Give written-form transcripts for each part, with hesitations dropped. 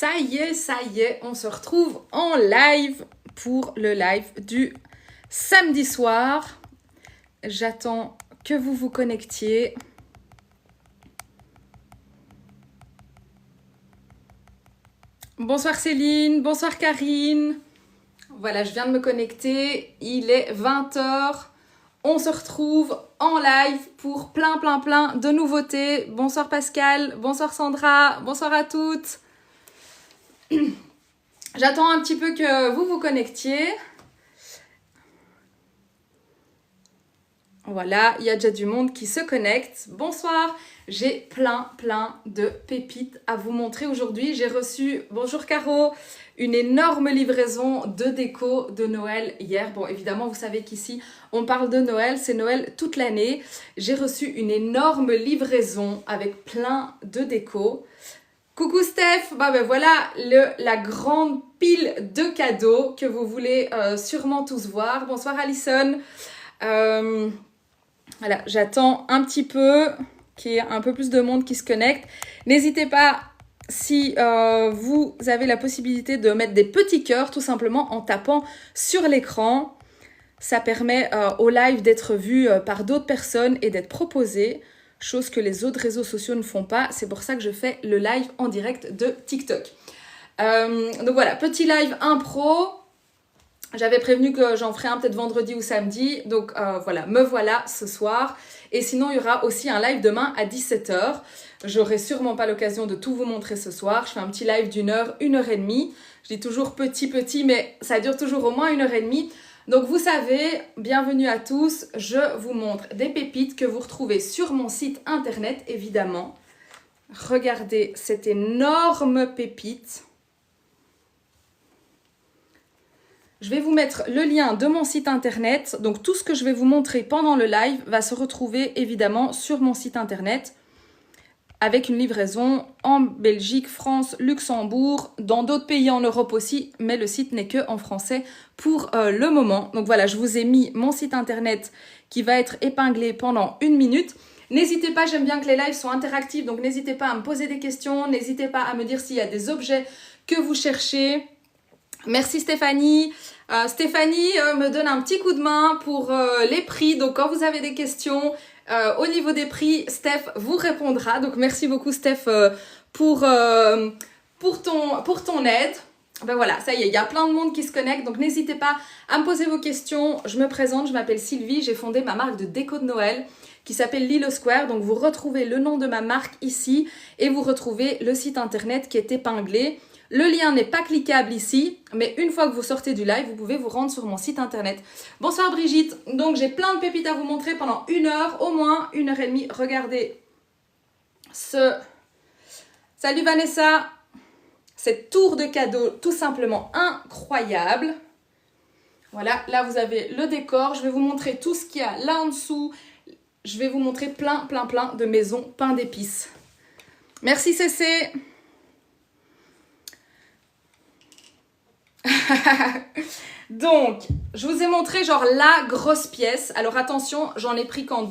ça y est, on se retrouve en live pour le live du samedi soir. J'attends que vous vous connectiez. Bonsoir Céline, bonsoir Karine. Voilà, je viens de me connecter, il est 20h. On se retrouve en live pour plein de nouveautés. Bonsoir Pascal, bonsoir Sandra, bonsoir à toutes. J'attends un petit peu que vous vous connectiez. Voilà, il y a déjà du monde qui se connecte. Bonsoir, j'ai plein de pépites à vous montrer aujourd'hui. J'ai reçu, bonjour Caro, une énorme livraison de déco de Noël hier. Bon, évidemment, vous savez qu'ici, on parle de Noël, c'est Noël toute l'année. J'ai reçu une énorme livraison avec plein de déco. Coucou Steph, ben voilà la grande pile de cadeaux que vous voulez sûrement tous voir. Bonsoir Alison. Voilà, j'attends un petit peu qu'il y ait un peu plus de monde qui se connecte. N'hésitez pas, si vous avez la possibilité de mettre des petits cœurs, tout simplement en tapant sur l'écran. Ça permet au live d'être vu par d'autres personnes et d'être proposé, chose que les autres réseaux sociaux ne font pas. C'est pour ça que je fais le live en direct de TikTok. Donc voilà, petit live impro. J'avais prévenu que j'en ferai un peut-être vendredi ou samedi. Donc voilà, me voilà ce soir. Et sinon, il y aura aussi un live demain à 17h. J'aurai sûrement pas l'occasion de tout vous montrer ce soir. Je fais un petit live d'une heure, 1h30. Je dis toujours petit, mais ça dure toujours au moins 1h30. Donc vous savez, bienvenue à tous. Je vous montre des pépites que vous retrouvez sur mon site internet, évidemment. Regardez cette énorme pépite. Je vais vous mettre le lien de mon site internet. Donc tout ce que je vais vous montrer pendant le live va se retrouver évidemment sur mon site internet avec une livraison en Belgique, France, Luxembourg, dans d'autres pays en Europe aussi, mais le site n'est que en français pour le moment. Donc voilà, je vous ai mis mon site internet qui va être épinglé pendant 1 minute. N'hésitez pas, j'aime bien que les lives soient interactifs, donc n'hésitez pas à me poser des questions, n'hésitez pas à me dire s'il y a des objets que vous cherchez. Merci Stéphanie. Stéphanie me donne un petit coup de main pour les prix. Donc quand vous avez des questions au niveau des prix, Steph vous répondra. Donc merci beaucoup Steph pour ton aide. Ben voilà, ça y est, il y a plein de monde qui se connecte. Donc n'hésitez pas à me poser vos questions. Je me présente, je m'appelle Sylvie. J'ai fondé ma marque de déco de Noël qui s'appelle Lilo Square. Donc vous retrouvez le nom de ma marque ici et vous retrouvez le site internet qui est épinglé. Le lien n'est pas cliquable ici, mais une fois que vous sortez du live, vous pouvez vous rendre sur mon site internet. Bonsoir Brigitte, donc j'ai plein de pépites à vous montrer pendant 1 heure, au moins 1h30. Regardez ce... Salut Vanessa, cette tour de cadeaux tout simplement incroyable. Voilà, là vous avez le décor, je vais vous montrer tout ce qu'il y a là en dessous. Je vais vous montrer plein de maisons pain d'épices. Merci Cécé. Donc, je vous ai montré genre la grosse pièce. Alors attention, j'en ai pris qu'en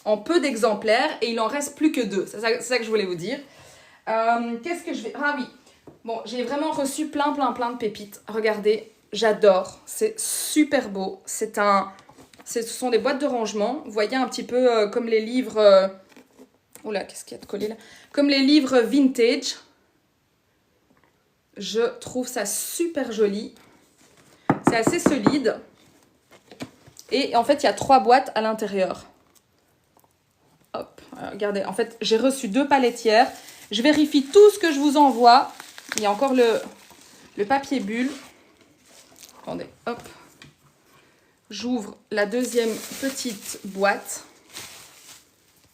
en peu d'exemplaires et il en reste plus que 2. C'est ça que je voulais vous dire. Qu'est-ce que je vais... Ah oui, bon, j'ai vraiment reçu plein de pépites. Regardez, j'adore. C'est super beau. Ce sont des boîtes de rangement. Vous voyez un petit peu comme les livres... Oula, qu'est-ce qu'il y a de collé là? Comme les livres vintage. Je trouve ça super joli. C'est assez solide. Et en fait, il y a 3 boîtes à l'intérieur. Hop, regardez. En fait, j'ai reçu 2 palettières. Je vérifie tout ce que je vous envoie. Il y a encore le papier bulle. Attendez, hop. J'ouvre la deuxième petite boîte.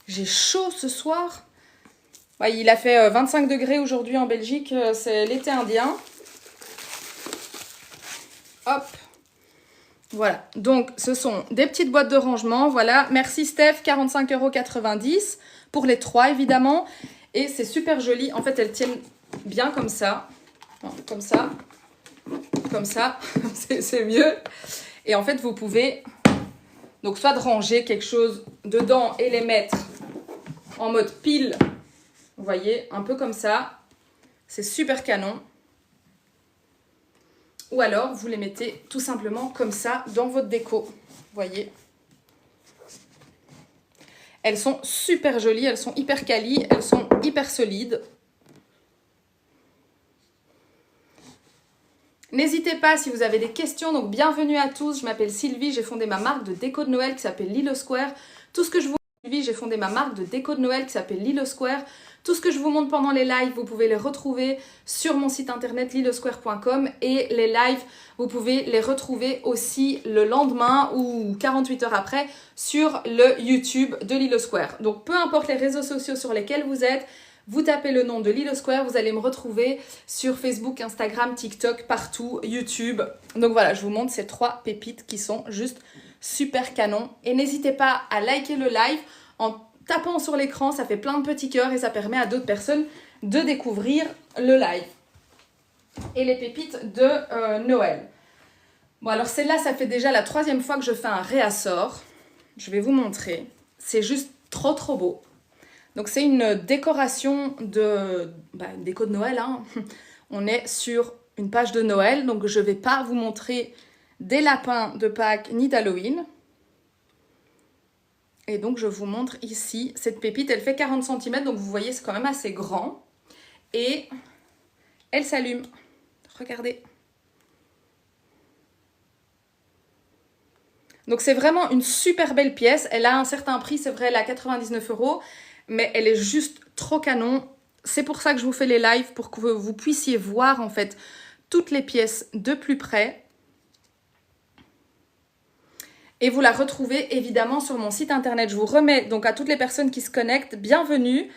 J'ai chaud ce soir. Ouais, il a fait 25 degrés aujourd'hui en Belgique, c'est l'été indien. Hop. Voilà, donc ce sont des petites boîtes de rangement. Voilà, merci Steph, 45,90 € pour les 3 évidemment. Et c'est super joli. En fait, elles tiennent bien comme ça. Comme ça. Comme ça. C'est mieux. Et en fait, vous pouvez donc soit de ranger quelque chose dedans et les mettre en mode pile. Vous voyez, un peu comme ça. C'est super canon. Ou alors, vous les mettez tout simplement comme ça dans votre déco. Vous voyez. Elles sont super jolies, elles sont hyper quali, elles sont hyper solides. N'hésitez pas si vous avez des questions. Donc, bienvenue à tous. Je m'appelle Sylvie. J'ai fondé ma marque de déco de Noël qui s'appelle Lilo Square. Tout ce que je vous j'ai fondé ma marque de déco de Noël qui s'appelle Lilo Square. Tout ce que je vous montre pendant les lives, vous pouvez les retrouver sur mon site internet lilosquare.com et les lives, vous pouvez les retrouver aussi le lendemain ou 48 heures après sur le YouTube de Lilo Square. Donc peu importe les réseaux sociaux sur lesquels vous êtes, vous tapez le nom de Lilo Square, vous allez me retrouver sur Facebook, Instagram, TikTok, partout, YouTube. Donc voilà, je vous montre ces 3 pépites qui sont juste super canon. Et n'hésitez pas à liker le live en tapant sur l'écran, ça fait plein de petits cœurs et ça permet à d'autres personnes de découvrir le live. Et les pépites de Noël. Bon alors celle-là, ça fait déjà la 3e fois que je fais un réassort. Je vais vous montrer. C'est juste trop beau. Donc c'est une décoration de... une déco de Noël. Hein. On est sur une page de Noël, donc je ne vais pas vous montrer des lapins de Pâques ni d'Halloween. Et donc, je vous montre ici, cette pépite, elle fait 40 cm, donc vous voyez, c'est quand même assez grand. Et elle s'allume. Regardez. Donc, c'est vraiment une super belle pièce. Elle a un certain prix, c'est vrai, elle a 99 €, mais elle est juste trop canon. C'est pour ça que je vous fais les lives, pour que vous puissiez voir, en fait, toutes les pièces de plus près. Et vous la retrouvez évidemment sur mon site internet. Je vous remets donc à toutes les personnes qui se connectent, bienvenue.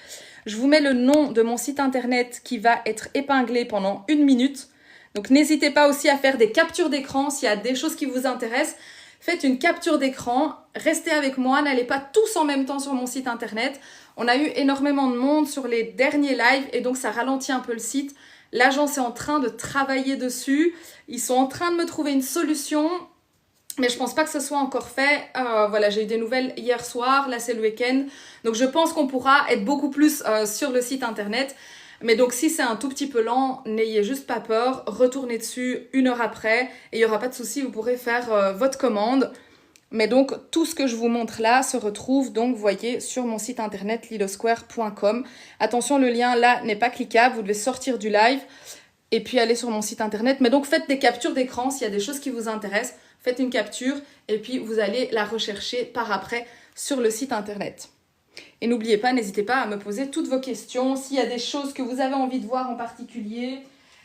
Je vous mets le nom de mon site internet qui va être épinglé pendant 1 minute. Donc n'hésitez pas aussi à faire des captures d'écran s'il y a des choses qui vous intéressent. Faites une capture d'écran, restez avec moi, n'allez pas tous en même temps sur mon site internet. On a eu énormément de monde sur les derniers lives et donc ça ralentit un peu le site. L'agence est en train de travailler dessus. Ils sont en train de me trouver une solution. Mais je pense pas que ce soit encore fait. Voilà, j'ai eu des nouvelles hier soir, là c'est le week-end. Donc je pense qu'on pourra être beaucoup plus sur le site internet. Mais donc si c'est un tout petit peu lent, n'ayez juste pas peur. Retournez dessus 1 heure après et il n'y aura pas de souci, vous pourrez faire votre commande. Mais donc tout ce que je vous montre là se retrouve donc, vous voyez, sur mon site internet lilosquare.com. Attention, le lien là n'est pas cliquable, vous devez sortir du live et puis aller sur mon site internet. Mais donc faites des captures d'écran s'il y a des choses qui vous intéressent. Faites une capture et puis vous allez la rechercher par après sur le site internet. Et n'oubliez pas, n'hésitez pas à me poser toutes vos questions. S'il y a des choses que vous avez envie de voir en particulier.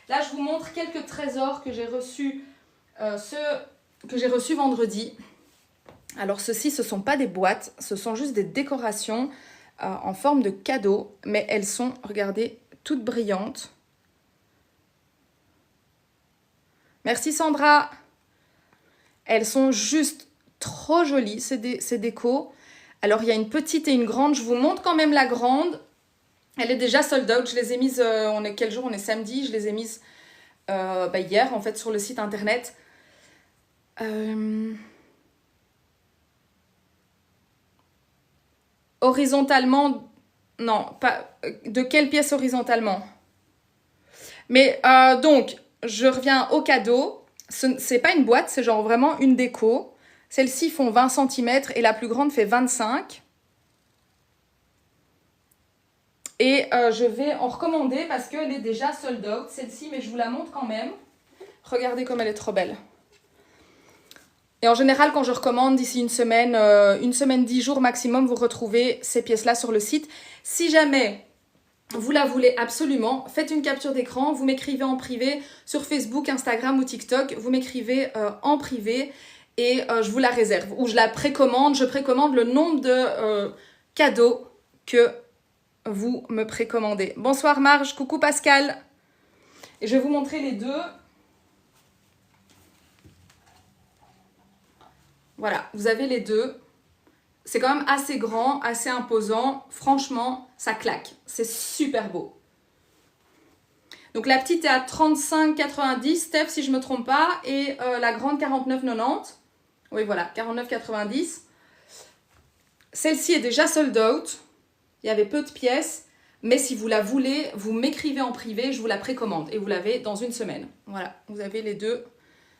Là, je vous montre quelques trésors que j'ai reçus vendredi. Alors ceux-ci, ce ne sont pas des boîtes, ce sont juste des décorations en forme de cadeaux. Mais elles sont, regardez, toutes brillantes. Merci Sandra. Elles sont juste trop jolies, ces décos. Alors, il y a une petite et une grande. Je vous montre quand même la grande. Elle est déjà sold out. Je les ai mises, quel jour? On est samedi. Je les ai mises hier, en fait, sur le site internet. Horizontalement, non, pas... De quelle pièce horizontalement? Mais donc, je reviens au cadeau. C'est pas une boîte, c'est genre vraiment une déco. Celles-ci font 20 cm et la plus grande fait 25. Et je vais en recommander parce qu'elle est déjà sold out, celle-ci, mais je vous la montre quand même. Regardez comme elle est trop belle. Et en général, quand je recommande d'ici une semaine, 10 jours maximum, vous retrouvez ces pièces-là sur le site. Si jamais vous la voulez absolument, faites une capture d'écran, vous m'écrivez en privé sur Facebook, Instagram ou TikTok, vous m'écrivez en privé et je vous la réserve. Ou je la précommande, je précommande le nombre de cadeaux que vous me précommandez. Bonsoir Marge, coucou Pascal. Et je vais vous montrer les deux. Voilà, vous avez les deux. C'est quand même assez grand, assez imposant. Franchement, ça claque. C'est super beau. Donc la petite est à 35,90, Steph, si je ne me trompe pas. Et la grande, 49,90. Oui, voilà, 49,90. Celle-ci est déjà sold out. Il y avait peu de pièces. Mais si vous la voulez, vous m'écrivez en privé, je vous la précommande et vous l'avez dans une semaine. Voilà, vous avez les deux.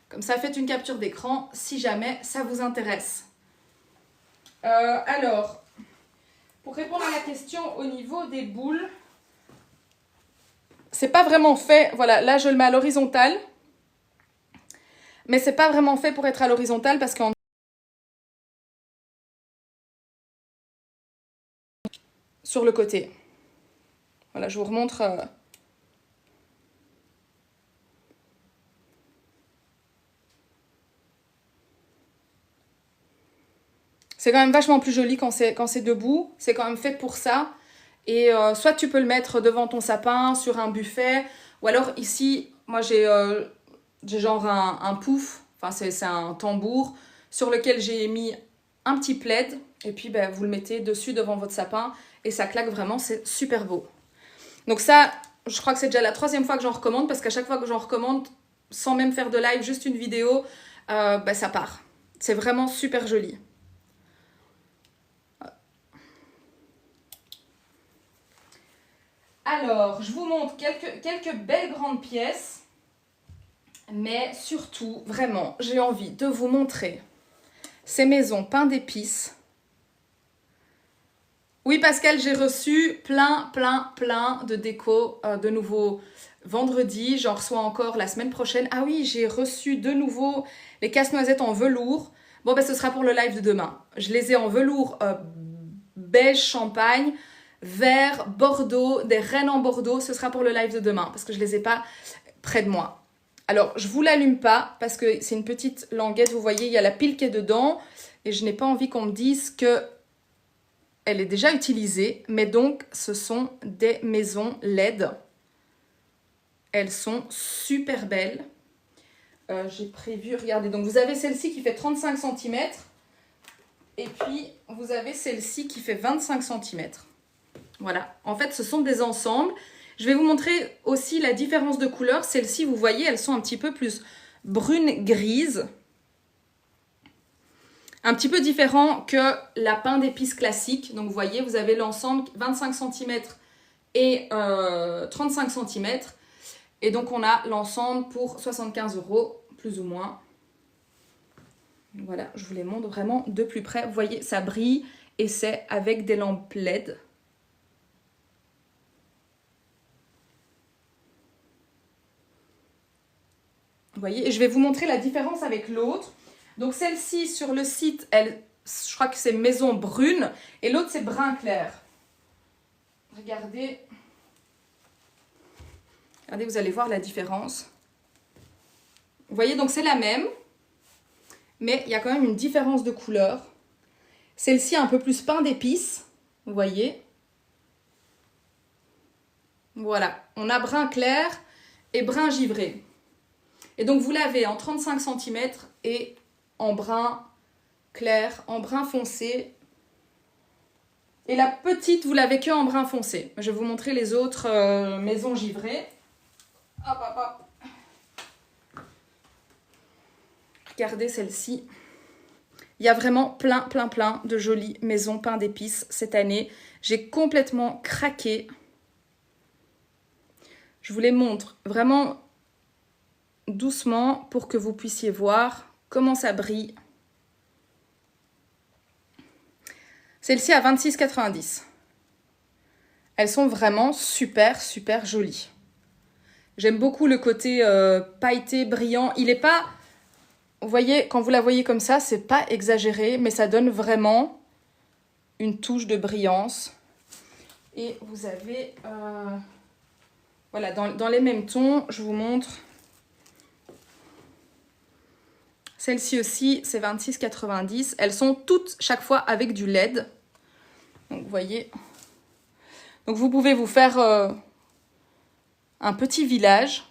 Comme ça, faites une capture d'écran si jamais ça vous intéresse. Alors, pour répondre à la question au niveau des boules, c'est pas vraiment fait. Voilà, là je le mets à l'horizontale. Mais c'est pas vraiment fait pour être à l'horizontale parce qu'en sur le côté. Voilà, je vous remontre. C'est quand même vachement plus joli quand c'est debout. C'est quand même fait pour ça. Et soit tu peux le mettre devant ton sapin, sur un buffet. Ou alors ici, moi j'ai genre un pouf. Enfin, c'est un tambour sur lequel j'ai mis un petit plaid. Et puis, ben, vous le mettez dessus devant votre sapin. Et ça claque vraiment, c'est super beau. Donc ça, je crois que c'est déjà la 3e fois que j'en recommande. Parce qu'à chaque fois que j'en recommande, sans même faire de live, juste une vidéo, ben, ça part. C'est vraiment super joli. Alors, je vous montre quelques belles grandes pièces. Mais surtout, vraiment, j'ai envie de vous montrer ces maisons pain d'épices. Oui, Pascal, j'ai reçu plein de déco de nouveau vendredi. J'en reçois encore la semaine prochaine. Ah oui, j'ai reçu de nouveau les casse-noisettes en velours. Bon, ben ce sera pour le live de demain. Je les ai en velours beige champagne, vert, bordeaux, des rennes en bordeaux. Ce sera pour le live de demain parce que je les ai pas près de moi. Alors, je vous l'allume pas parce que c'est une petite languette. Vous voyez, il y a la pile qui est dedans et je n'ai pas envie qu'on me dise que elle est déjà utilisée, mais donc ce sont des maisons LED. Elles sont super belles. J'ai prévu, regardez, donc vous avez celle-ci qui fait 35 cm et puis vous avez celle-ci qui fait 25 cm. Voilà, en fait ce sont des ensembles. Je vais vous montrer aussi la différence de couleur. Celles-ci, vous voyez, elles sont un petit peu plus brune-grise. Un petit peu différent que la pain d'épices classique. Donc vous voyez, vous avez l'ensemble 25 cm et 35 cm. Et donc on a l'ensemble pour 75 €, plus ou moins. Voilà, je vous les montre vraiment de plus près. Vous voyez, ça brille et c'est avec des lampes LED. Vous voyez, et je vais vous montrer la différence avec l'autre. Donc celle-ci sur le site, je crois que c'est maison brune et l'autre c'est brun clair. Regardez. Regardez, vous allez voir la différence. Vous voyez, donc c'est la même, mais il y a quand même une différence de couleur. Celle-ci un peu plus pain d'épices, vous voyez. Voilà, on a brun clair et brun givré. Et donc vous l'avez en 35 cm et en brun clair, en brun foncé. Et la petite, vous l'avez que en brun foncé. Je vais vous montrer les autres maisons givrées. Hop, hop, hop. Regardez celle-ci. Il y a vraiment plein de jolies maisons pain d'épices cette année. J'ai complètement craqué. Je vous les montre vraiment doucement pour que vous puissiez voir comment ça brille. Celle-ci à 26,90 €. Elles sont vraiment super jolies. J'aime beaucoup le côté pailleté, brillant. Il n'est pas... Vous voyez, quand vous la voyez comme ça, c'est pas exagéré, mais ça donne vraiment une touche de brillance. Et vous avez... voilà, dans les mêmes tons, je vous montre... Celle-ci aussi, c'est 26,90 €. Elles sont toutes, chaque fois, avec du LED. Donc, vous voyez. Donc, vous pouvez vous faire un petit village.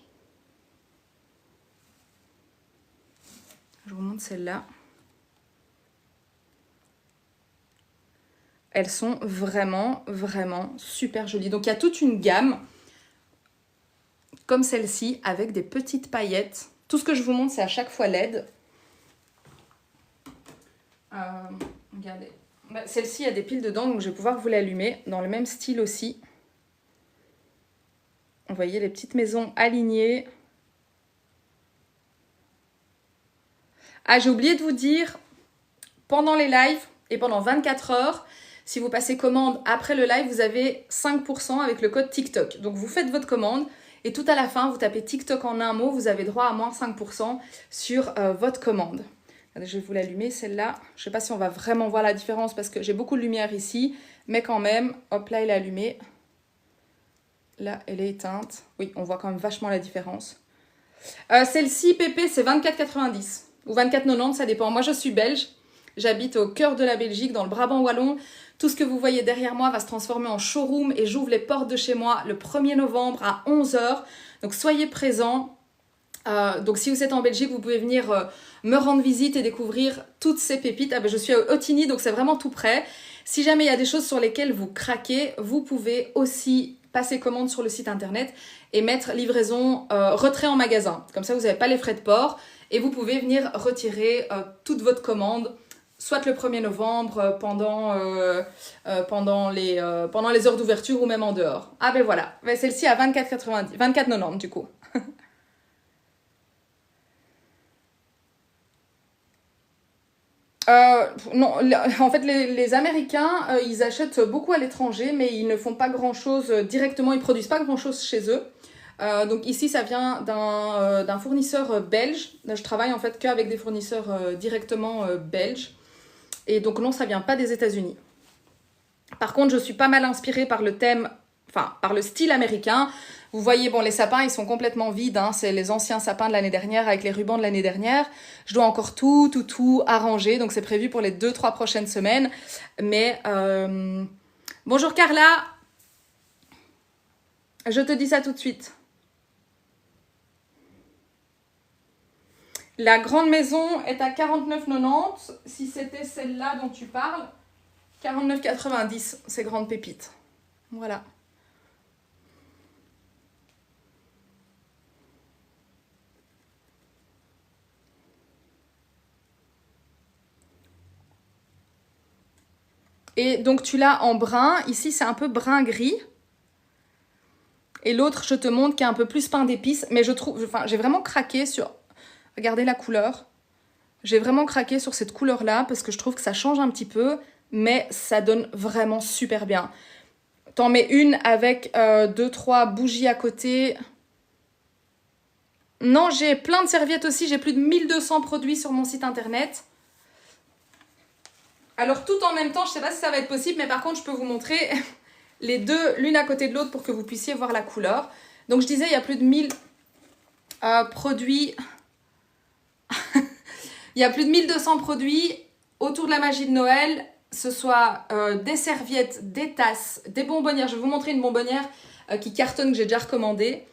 Je vous montre celle-là. Elles sont vraiment super jolies. Donc, il y a toute une gamme, comme celle-ci, avec des petites paillettes. Tout ce que je vous montre, c'est à chaque fois LED. Regardez. Celle-ci a des piles dedans, donc je vais pouvoir vous l'allumer dans le même style aussi. Vous voyez les petites maisons alignées. Ah, j'ai oublié de vous dire, pendant les lives et pendant 24 heures, si vous passez commande après le live, vous avez 5% avec le code TikTok. Donc vous faites votre commande et tout à la fin, vous tapez TikTok en un mot, vous avez droit à moins 5% sur votre commande. Allez, je vais vous l'allumer celle-là. Je ne sais pas si on va vraiment voir la différence parce que j'ai beaucoup de lumière ici, mais quand même, hop là, elle est allumée. Là, elle est éteinte. Oui, on voit quand même vachement la différence. Celle-ci, PP, c'est 24,90 ou 24,90, ça dépend. Moi, je suis belge. J'habite au cœur de la Belgique, dans le Brabant wallon. Tout ce que vous voyez derrière moi va se transformer en showroom et j'ouvre les portes de chez moi le 1er novembre à 11 h. Donc, soyez présents. Donc, si vous êtes en Belgique, vous pouvez venir me rendre visite et découvrir toutes ces pépites. Ah ben, je suis à Otigny, donc c'est vraiment tout près. Si jamais il y a des choses sur lesquelles vous craquez, vous pouvez aussi passer commande sur le site internet et mettre livraison retrait en magasin. Comme ça, vous n'avez pas les frais de port et vous pouvez venir retirer toute votre commande, soit le 1er novembre pendant les heures d'ouverture ou même en dehors. Ah ben voilà, celle-ci à 24,90 du coup. Non, en fait, les Américains, ils achètent beaucoup à l'étranger, mais ils ne font pas grand-chose directement, ils ne produisent pas grand-chose chez eux. Donc ici, ça vient d'un fournisseur belge. Je travaille en fait qu'avec des fournisseurs directement belges. Et donc non, ça vient pas des États-Unis. Par contre, je suis pas mal inspirée par le thème, enfin par le style américain. Vous voyez, bon, les sapins, ils sont complètement vides. Hein. C'est les anciens sapins de l'année dernière avec les rubans de l'année dernière. Je dois encore tout arranger. Donc, c'est prévu pour les 2-3 prochaines semaines. Mais, bonjour Carla. Je te dis ça tout de suite. La grande maison est à 49,90. Si c'était celle-là dont tu parles, 49,90, ces grandes pépites. Voilà. Et donc tu l'as en brun, ici c'est un peu brun gris. Et l'autre, je te montre, qui est un peu plus pain d'épices. Mais je trouve, enfin, j'ai vraiment craqué sur, regardez la couleur. J'ai vraiment craqué sur cette couleur-là parce que je trouve que ça change un petit peu, mais ça donne vraiment super bien. T'en mets une avec 2-3 bougies à côté. Non, j'ai plein de serviettes aussi, j'ai plus de 1200 produits sur mon site internet. Alors tout en même temps, je sais pas si ça va être possible, mais par contre je peux vous montrer les deux l'une à côté de l'autre pour que vous puissiez voir la couleur. Donc je disais, il y a plus de 1000 produits. Il y a plus de 1200 produits autour de la magie de Noël. Ce soit des serviettes, des tasses, des bonbonnières. Je vais vous montrer une bonbonnière qui cartonne que j'ai déjà recommandée.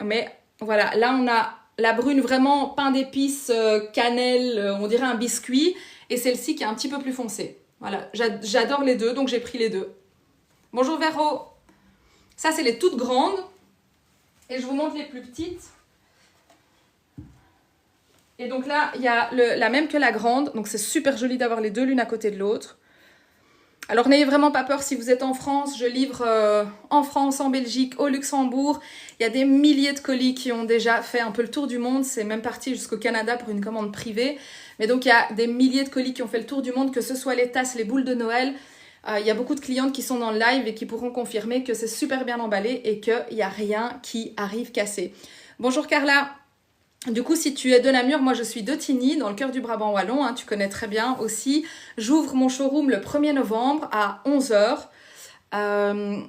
Mais voilà, là on a la brune vraiment pain d'épices, cannelle, on dirait un biscuit. Et celle-ci qui est un petit peu plus foncée. Voilà, j'adore les deux, donc j'ai pris les deux. Bonjour Véro. Ça, c'est les toutes grandes. Et je vous montre les plus petites. Et donc là, il y a la même que la grande. Donc c'est super joli d'avoir les deux l'une à côté de l'autre. Alors n'ayez vraiment pas peur si vous êtes en France. Je livre en France, en Belgique, au Luxembourg. Il y a des milliers de colis qui ont déjà fait un peu le tour du monde. C'est même parti jusqu'au Canada pour une commande privée. Mais donc il y a des milliers de colis qui ont fait le tour du monde, que ce soit les tasses, les boules de Noël. Il y a beaucoup de clientes qui sont dans le live et qui pourront confirmer que c'est super bien emballé et qu'il n'y a rien qui arrive cassé. Bonjour Carla. Du coup, si tu es de Namur, moi je suis d'Otigny, dans le cœur du Brabant wallon, hein, tu connais très bien aussi. J'ouvre mon showroom le 1er novembre à 11 h.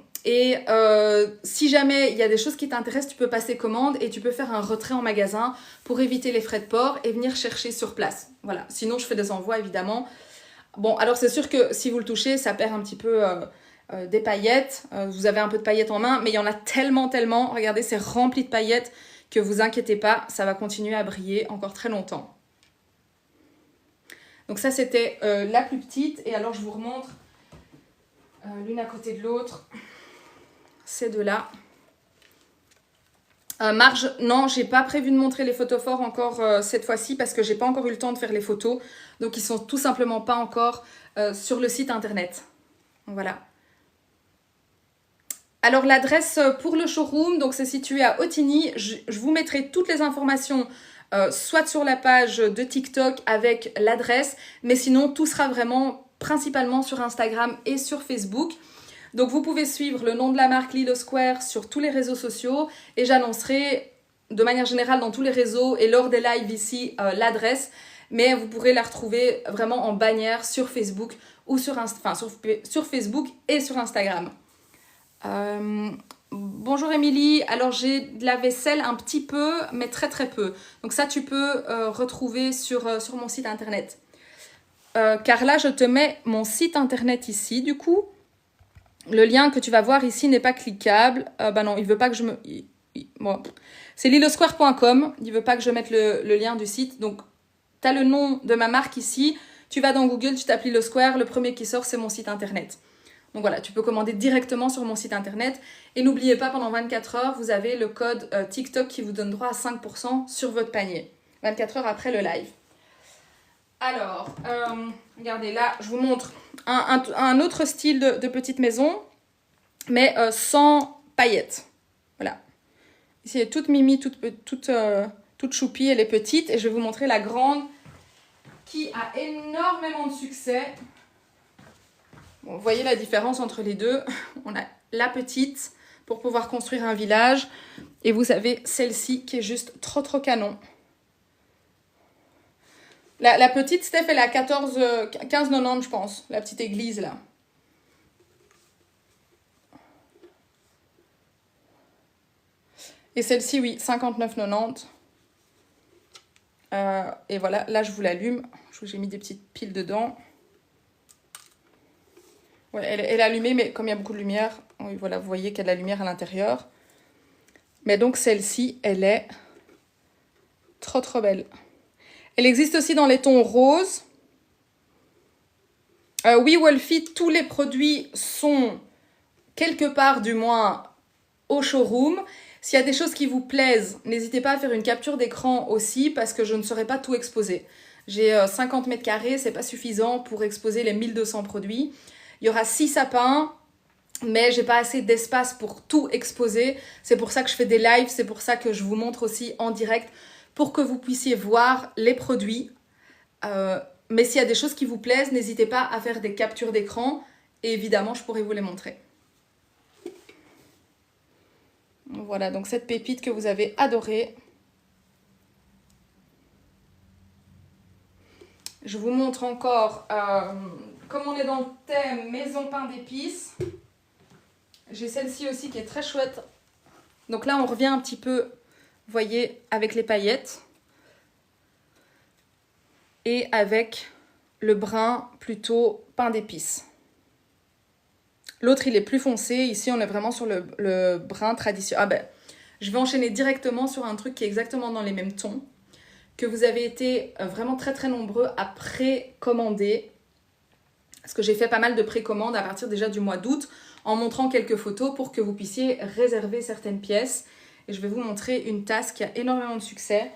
Si jamais il y a des choses qui t'intéressent, tu peux passer commande et tu peux faire un retrait en magasin pour éviter les frais de port et venir chercher sur place. Voilà. Sinon, je fais des envois évidemment. Bon, alors c'est sûr que si vous le touchez, ça perd un petit peu des paillettes. Vous avez un peu de paillettes en main, mais il y en a tellement. Regardez, c'est rempli de paillettes. Que vous inquiétez pas, ça va continuer à briller encore très longtemps. Donc ça, c'était la plus petite. Et alors, je vous remontre l'une à côté de l'autre. Ces deux-là. Marge, non, j'ai pas prévu de montrer les photophores encore cette fois-ci parce que j'ai pas encore eu le temps de faire les photos. Donc, ils sont tout simplement pas encore sur le site internet. Voilà. Alors l'adresse pour le showroom, donc c'est situé à Ottignies. Je vous mettrai toutes les informations soit sur la page de TikTok avec l'adresse, mais sinon tout sera vraiment principalement sur Instagram et sur Facebook. Donc vous pouvez suivre le nom de la marque Lilo Square sur tous les réseaux sociaux et j'annoncerai de manière générale dans tous les réseaux et lors des lives ici l'adresse, mais vous pourrez la retrouver vraiment en bannière sur Facebook ou sur Facebook et sur Instagram. Bonjour Émilie, alors j'ai de la vaisselle un petit peu, mais très très peu. Donc ça tu peux retrouver sur mon site internet. Car là je te mets mon site internet ici du coup. Le lien que tu vas voir ici n'est pas cliquable. Bah non, il veut pas que je me... Bon. C'est lilosquare.com, il veut pas que je mette le lien du site. Donc tu as le nom de ma marque ici, tu vas dans Google, tu tapes Lilo Square, le premier qui sort c'est mon site internet. Donc voilà, tu peux commander directement sur mon site internet. Et n'oubliez pas, pendant 24 heures, vous avez le code TikTok qui vous donne droit à 5% sur votre panier. 24 heures après le live. Alors, regardez là, je vous montre un autre style de petite maison, mais sans paillettes. Voilà. Ici, elle est toute mimi, toute choupie, elle est petite. Et je vais vous montrer la grande qui a énormément de succès. Bon, vous voyez la différence entre les deux. On a la petite pour pouvoir construire un village. Et vous avez celle-ci qui est juste trop canon. La petite, Steph, elle a 15,90 je pense. La petite église là. Et celle-ci, oui, 59,90. Et voilà, là je vous l'allume. J'ai mis des petites piles dedans. Ouais, elle est allumée, mais comme il y a beaucoup de lumière, oui, voilà, vous voyez qu'il y a de la lumière à l'intérieur. Mais donc celle-ci, elle est trop belle. Elle existe aussi dans les tons roses. Oui, Wolfie, tous les produits sont quelque part du moins au showroom. S'il y a des choses qui vous plaisent, n'hésitez pas à faire une capture d'écran aussi parce que je ne saurais pas tout exposer. J'ai 50 mètres carrés, c'est pas suffisant pour exposer les 1200 produits. Il y aura 6 sapins, mais j'ai pas assez d'espace pour tout exposer. C'est pour ça que je fais des lives, c'est pour ça que je vous montre aussi en direct pour que vous puissiez voir les produits. Mais s'il y a des choses qui vous plaisent, n'hésitez pas à faire des captures d'écran et évidemment, je pourrai vous les montrer. Voilà, donc cette pépite que vous avez adorée. Je vous montre encore, comme on est dans le thème maison pain d'épices, j'ai celle-ci aussi qui est très chouette. Donc là, on revient un petit peu, vous voyez, avec les paillettes. Et avec le brun plutôt pain d'épices. L'autre, il est plus foncé. Ici, on est vraiment sur le brun traditionnel. Ah ben, je vais enchaîner directement sur un truc qui est exactement dans les mêmes tons, que vous avez été vraiment très nombreux à précommander. Parce que j'ai fait pas mal de précommandes à partir déjà du mois d'août, en montrant quelques photos pour que vous puissiez réserver certaines pièces. Et je vais vous montrer une tasse qui a énormément de succès.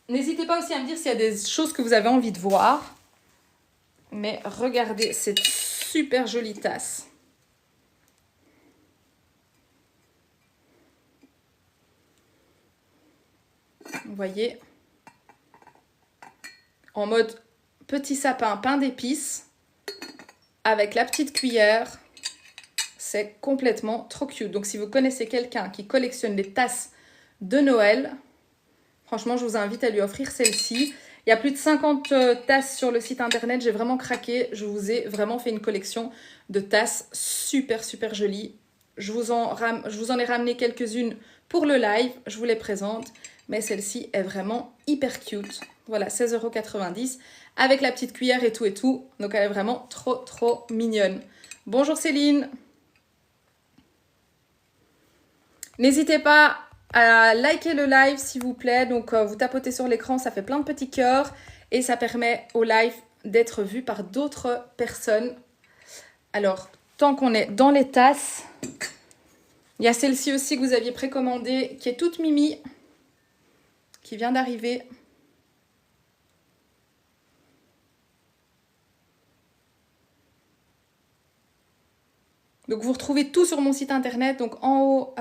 N'hésitez pas aussi à me dire s'il y a des choses que vous avez envie de voir. Mais regardez cette super jolie tasse. Vous voyez, en mode petit sapin, pain d'épices, avec la petite cuillère. C'est complètement trop cute. Donc si vous connaissez quelqu'un qui collectionne les tasses de Noël, franchement, je vous invite à lui offrir celle-ci. Il y a plus de 50 tasses sur le site internet. J'ai vraiment craqué. Je vous ai vraiment fait une collection de tasses super jolies. Je vous en ai ramené quelques-unes pour le live. Je vous les présente. Mais celle-ci est vraiment hyper cute. Voilà, 16,90 € avec la petite cuillère et tout. Donc elle est vraiment trop mignonne. Bonjour Céline. N'hésitez pas à liker le live s'il vous plaît. Donc vous tapotez sur l'écran, ça fait plein de petits cœurs et ça permet au live d'être vu par d'autres personnes. Alors, tant qu'on est dans les tasses, il y a celle-ci aussi que vous aviez précommandée qui est toute mimi, qui vient d'arriver. Donc vous retrouvez tout sur mon site internet. Donc en haut,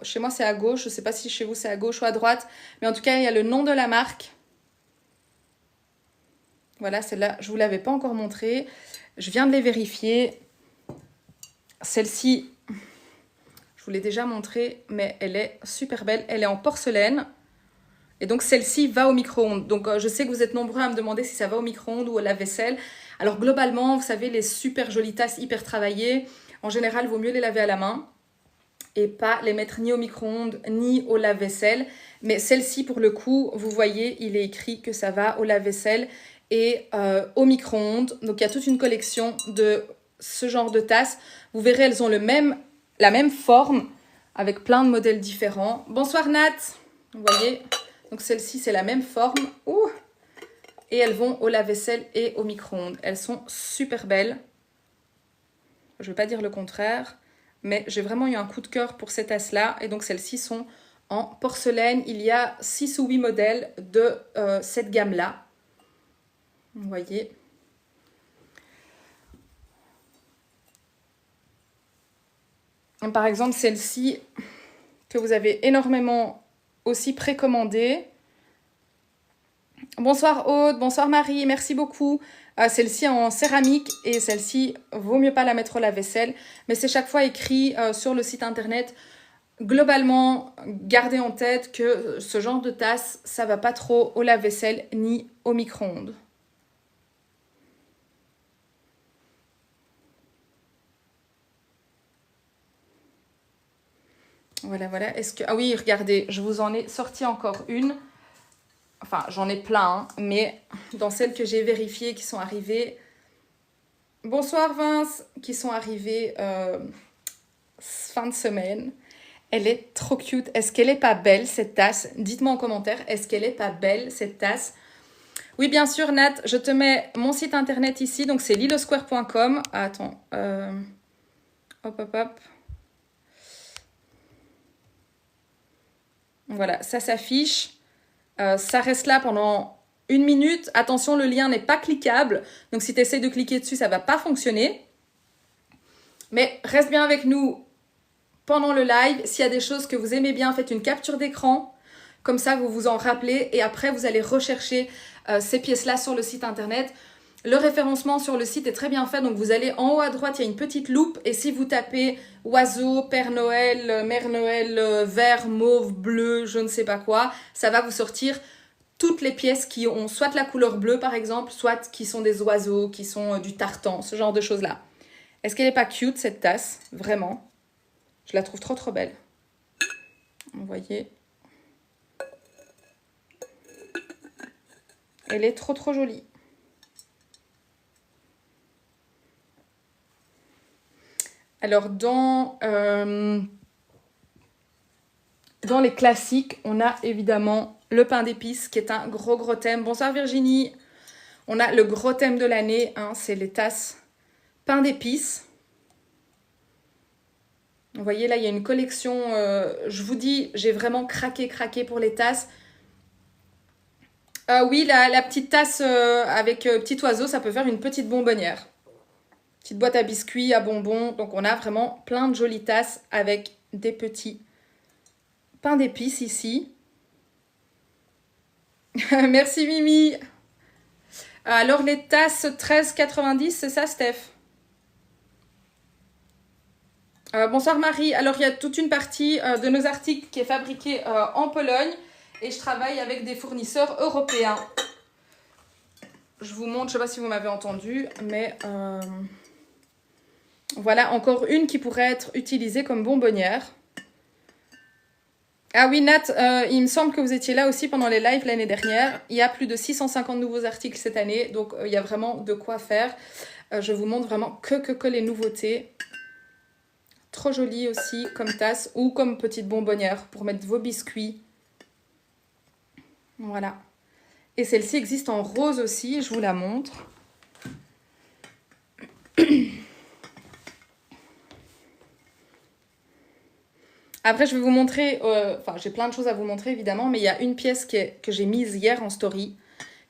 chez moi c'est à gauche. Je ne sais pas si chez vous c'est à gauche ou à droite. Mais en tout cas, il y a le nom de la marque. Voilà, celle-là, je ne vous l'avais pas encore montrée. Je viens de les vérifier. Celle-ci, je vous l'ai déjà montrée, mais elle est super belle. Elle est en porcelaine. Et donc celle-ci va au micro-ondes. Donc je sais que vous êtes nombreux à me demander si ça va au micro-ondes ou au lave-vaisselle. Alors globalement, vous savez, les super jolies tasses hyper travaillées, en général, il vaut mieux les laver à la main et pas les mettre ni au micro-ondes ni au lave-vaisselle. Mais celle-ci, pour le coup, vous voyez, il est écrit que ça va au lave-vaisselle et au micro-ondes. Donc il y a toute une collection de ce genre de tasses. Vous verrez, elles ont la même forme avec plein de modèles différents. Bonsoir Nat, vous voyez. Donc celle-ci, c'est la même forme. Ouh, et elles vont au lave-vaisselle et au micro-ondes. Elles sont super belles. Je ne vais pas dire le contraire, mais j'ai vraiment eu un coup de cœur pour ces tasses-là. Et donc celles-ci sont en porcelaine. Il y a 6 ou 8 modèles de cette gamme-là. Vous voyez. Par exemple, celle-ci que vous avez énormément aussi précommandée. Bonsoir Aude, bonsoir Marie, merci beaucoup. Celle-ci en céramique et celle-ci, vaut mieux pas la mettre au lave-vaisselle. Mais c'est chaque fois écrit sur le site internet. Globalement, gardez en tête que ce genre de tasse, ça va pas trop au lave-vaisselle ni au micro-ondes. Voilà, voilà. Ah oui, regardez, je vous en ai sorti encore une. Enfin, j'en ai plein, hein, mais dans celles que j'ai vérifiées qui sont arrivées... Bonsoir Vince, qui sont arrivées fin de semaine. Elle est trop cute. Est-ce qu'elle est pas belle, cette tasse? Dites-moi en commentaire, est-ce qu'elle est pas belle, cette tasse? Oui, bien sûr, Nat, je te mets mon site internet ici. Donc, c'est lilosquare.com. Ah, attends. Hop, hop, hop. Voilà, ça s'affiche. Ça reste là pendant 1 minute. Attention, le lien n'est pas cliquable. Donc, si tu essaies de cliquer dessus, ça ne va pas fonctionner. Mais reste bien avec nous pendant le live. S'il y a des choses que vous aimez bien, faites une capture d'écran. Comme ça, vous vous en rappelez. Et après, vous allez rechercher ces pièces-là sur le site internet. Le référencement sur le site est très bien fait. Donc, vous allez en haut à droite, il y a une petite loupe. Et si vous tapez oiseau, Père Noël, Mère Noël, vert, mauve, bleu, je ne sais pas quoi, ça va vous sortir toutes les pièces qui ont soit la couleur bleue, par exemple, soit qui sont des oiseaux, qui sont du tartan, ce genre de choses-là. Est-ce qu'elle n'est pas cute, cette tasse? Vraiment. Je la trouve trop, trop belle. Vous voyez. Elle est trop, trop jolie. Alors, dans les classiques, on a évidemment le pain d'épices, qui est un gros, gros thème. Bonsoir Virginie. On a le gros thème de l'année, hein, c'est les tasses pain d'épices. Vous voyez, là, il y a une collection. Je vous dis, j'ai vraiment craqué pour les tasses. Oui, la petite tasse avec petit oiseau, ça peut faire une petite bonbonnière. Petite boîte à biscuits, à bonbons. Donc, on a vraiment plein de jolies tasses avec des petits pains d'épices ici. Merci Mimi. Alors, les tasses 13,90, c'est ça, Steph? Bonsoir Marie. Alors, il y a toute une partie de nos articles qui est fabriquée en Pologne. Et je travaille avec des fournisseurs européens. Je vous montre, je ne sais pas si vous m'avez entendu, mais... Voilà, encore une qui pourrait être utilisée comme bonbonnière. Ah oui, Nat, il me semble que vous étiez là aussi pendant les lives l'année dernière. Il y a plus de 650 nouveaux articles cette année, donc il y a vraiment de quoi faire. Je vous montre vraiment que les nouveautés. Trop jolie aussi comme tasse ou comme petite bonbonnière pour mettre vos biscuits. Voilà. Et celle-ci existe en rose aussi, je vous la montre. Après, je vais vous montrer, j'ai plein de choses à vous montrer évidemment, mais il y a une pièce que j'ai mise hier en story,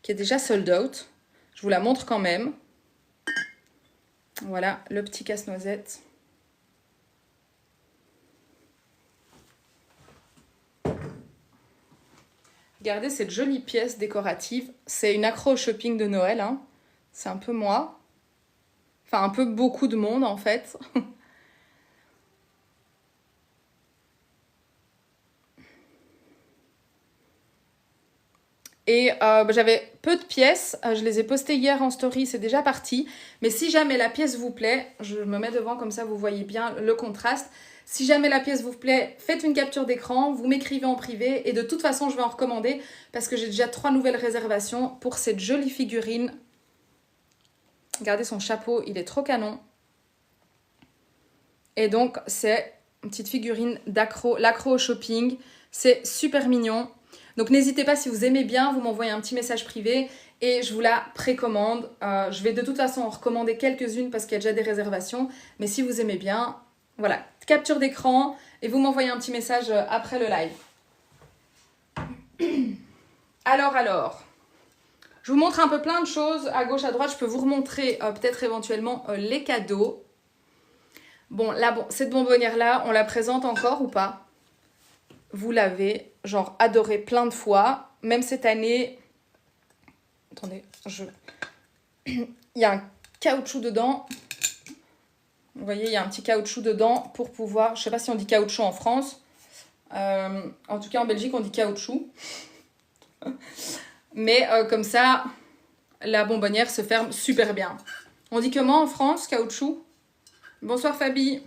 qui est déjà sold out. Je vous la montre quand même. Voilà, le petit casse-noisette. Regardez cette jolie pièce décorative. C'est une accro au shopping de Noël, hein. C'est un peu moi. Enfin, un peu beaucoup de monde, en fait. Et j'avais peu de pièces, je les ai postées hier en story, c'est déjà parti. Mais si jamais la pièce vous plaît, je me mets devant comme ça vous voyez bien le contraste. Si jamais la pièce vous plaît, faites une capture d'écran, vous m'écrivez en privé. Et de toute façon, je vais en recommander parce que j'ai déjà 3 nouvelles réservations pour cette jolie figurine. Regardez son chapeau, il est trop canon. Et donc, c'est une petite figurine d'accro, l'accro au shopping. C'est super mignon. Donc n'hésitez pas, si vous aimez bien, vous m'envoyez un petit message privé et je vous la précommande. Je vais de toute façon en recommander quelques-unes parce qu'il y a déjà des réservations. Mais si vous aimez bien, voilà, capture d'écran et vous m'envoyez un petit message après le live. Alors, je vous montre un peu plein de choses à gauche, à droite. Je peux vous remontrer peut-être éventuellement les cadeaux. Bon, là, cette bonbonnière-là, on la présente encore ou pas? Vous l'avez, genre, adoré plein de fois. Même cette année... Attendez, il y a un caoutchouc dedans. Vous voyez, il y a un petit caoutchouc dedans pour pouvoir... Je ne sais pas si on dit caoutchouc en France. En tout cas, en Belgique, on dit caoutchouc. Mais comme ça, la bonbonnière se ferme super bien. On dit comment en France, caoutchouc? Bonsoir Fabi.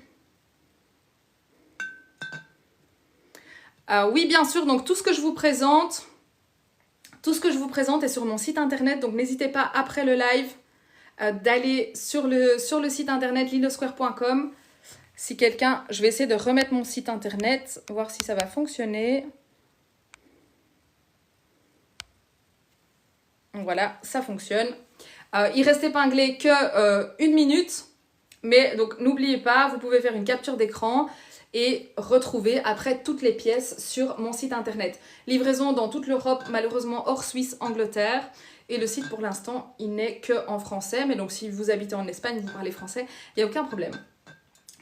Oui, bien sûr, donc tout ce que je vous présente est sur mon site internet. Donc n'hésitez pas, après le live, d'aller sur le site internet lilosquare.com. Si quelqu'un... Je vais essayer de remettre mon site internet, voir si ça va fonctionner. Voilà, ça fonctionne. Il reste épinglé que 1 minute. Mais donc n'oubliez pas, vous pouvez faire une capture d'écran et retrouver après toutes les pièces sur mon site internet. Livraison dans toute l'Europe, malheureusement hors Suisse, Angleterre. Et le site pour l'instant, il n'est qu'en français. Mais donc si vous habitez en Espagne, vous parlez français, il n'y a aucun problème.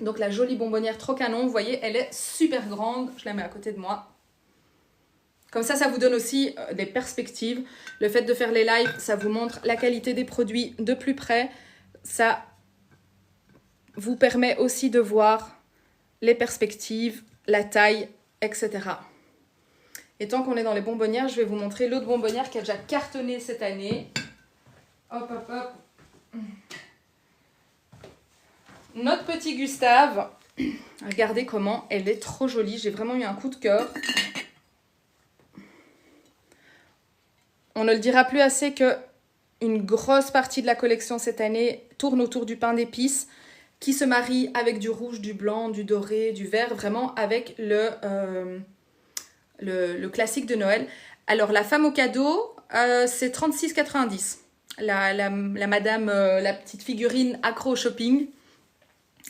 Donc la jolie bonbonnière trop canon, vous voyez, elle est super grande. Je la mets à côté de moi. Comme ça vous donne aussi des perspectives. Le fait de faire les lives, ça vous montre la qualité des produits de plus près. Ça vous permet aussi de voir les perspectives, la taille, etc. Et tant qu'on est dans les bonbonnières, je vais vous montrer l'autre bonbonnière qui a déjà cartonné cette année. Hop, hop, hop. Notre petit Gustave. Regardez comment elle est trop jolie. J'ai vraiment eu un coup de cœur. On ne le dira plus assez que une grosse partie de la collection cette année tourne autour du pain d'épices qui se marie avec du rouge, du blanc, du doré, du vert, vraiment avec le classique de Noël. Alors la femme au cadeau, c'est 36,90. La madame, la petite figurine accro au shopping.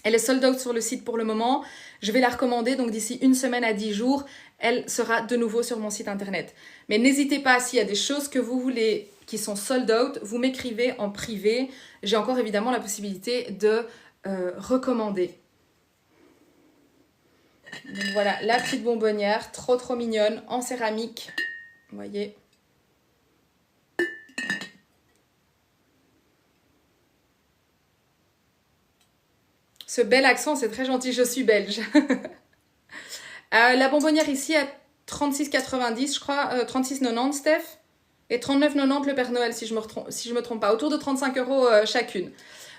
Elle est sold out sur le site pour le moment. Je vais la recommander, donc d'ici 1 semaine à 10 jours, elle sera de nouveau sur mon site internet. Mais n'hésitez pas, s'il y a des choses que vous voulez qui sont sold out, vous m'écrivez en privé. J'ai encore évidemment la possibilité de recommander. Donc voilà, la petite bonbonnière, trop mignonne, en céramique. Vous voyez. Ce bel accent, c'est très gentil, je suis belge. La bonbonnière ici à 36,90, je crois, 36,90 Steph. Et 39,90 le Père Noël, si je me trompe pas. Autour de 35 € chacune.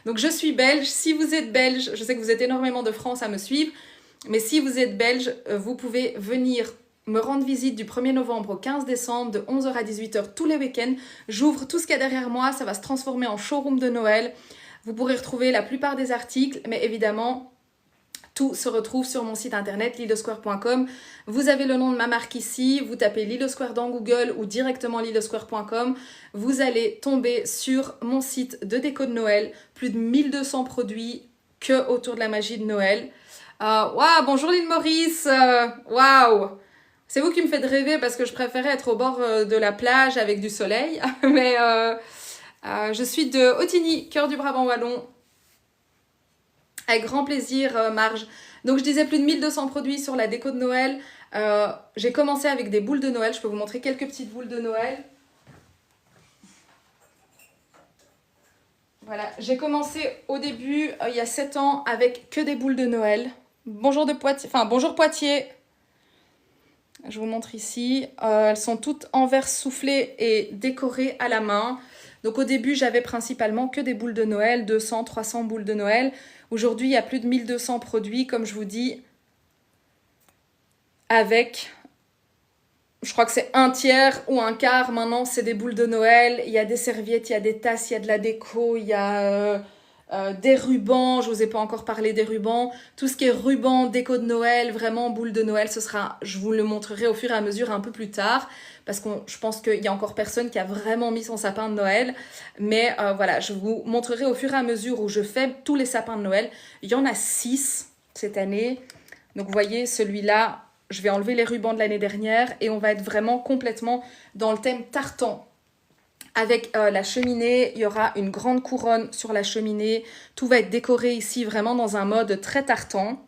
Donc je suis belge. Si vous êtes belge, je sais que vous êtes énormément de France à me suivre. Mais si vous êtes belge, vous pouvez venir me rendre visite du 1er novembre au 15 décembre de 11h à 18h tous les week-ends. J'ouvre tout ce qu'il y a derrière moi. Ça va se transformer en showroom de Noël. Vous pourrez retrouver la plupart des articles, mais évidemment, tout se retrouve sur mon site internet lilosquare.com. Vous avez le nom de ma marque ici, vous tapez Lilosquare dans Google ou directement lilosquare.com. Vous allez tomber sur mon site de déco de Noël, plus de 1200 produits que autour de la magie de Noël. Waouh, bonjour Lynn Maurice, waouh, c'est vous qui me faites rêver parce que je préférais être au bord de la plage avec du soleil, mais je suis de Ottigny, cœur du Brabant wallon. Avec grand plaisir, Marge. Donc je disais plus de 1200 produits sur la déco de Noël. J'ai commencé avec des boules de Noël. Je peux vous montrer quelques petites boules de Noël. Voilà, j'ai commencé au début, il y a 7 ans, avec que des boules de Noël. Bonjour de Poitiers, enfin bonjour Poitiers. Je vous montre ici. Elles sont toutes en verre soufflé et décorées à la main. Donc au début, j'avais principalement que des boules de Noël, 200, 300 boules de Noël. Aujourd'hui, il y a plus de 1200 produits, comme je vous dis, avec, je crois que c'est un tiers ou un quart maintenant, c'est des boules de Noël. Il y a des serviettes, il y a des tasses, il y a de la déco, il y a des rubans. Je vous ai pas encore parlé des rubans. Tout ce qui est ruban, déco de Noël, vraiment boules de Noël, ce sera, je vous le montrerai au fur et à mesure un peu plus tard. Parce que je pense qu'il y a encore personne qui a vraiment mis son sapin de Noël. Mais voilà, je vous montrerai au fur et à mesure où je fais tous les sapins de Noël. Il y en a 6 cette année. Donc vous voyez, celui-là, je vais enlever les rubans de l'année dernière. Et on va être vraiment complètement dans le thème tartan. Avec la cheminée, il y aura une grande couronne sur la cheminée. Tout va être décoré ici vraiment dans un mode très tartan.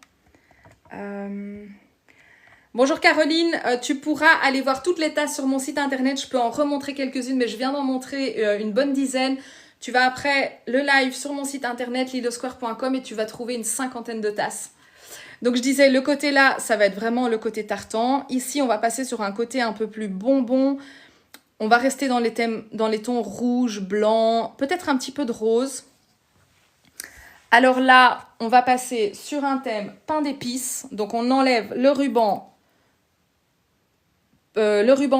Bonjour Caroline, tu pourras aller voir toutes les tasses sur mon site internet. Je peux en remontrer quelques-unes, mais je viens d'en montrer une bonne dizaine. Tu vas après le live sur mon site internet lidosquare.com et tu vas trouver une 50aine de tasses. Donc je disais, le côté là, ça va être vraiment le côté tartan. Ici, on va passer sur un côté un peu plus bonbon. On va rester dans les thèmes, dans les tons rouge, blanc, peut-être un petit peu de rose. Alors là, on va passer sur un thème pain d'épices. Donc on enlève le ruban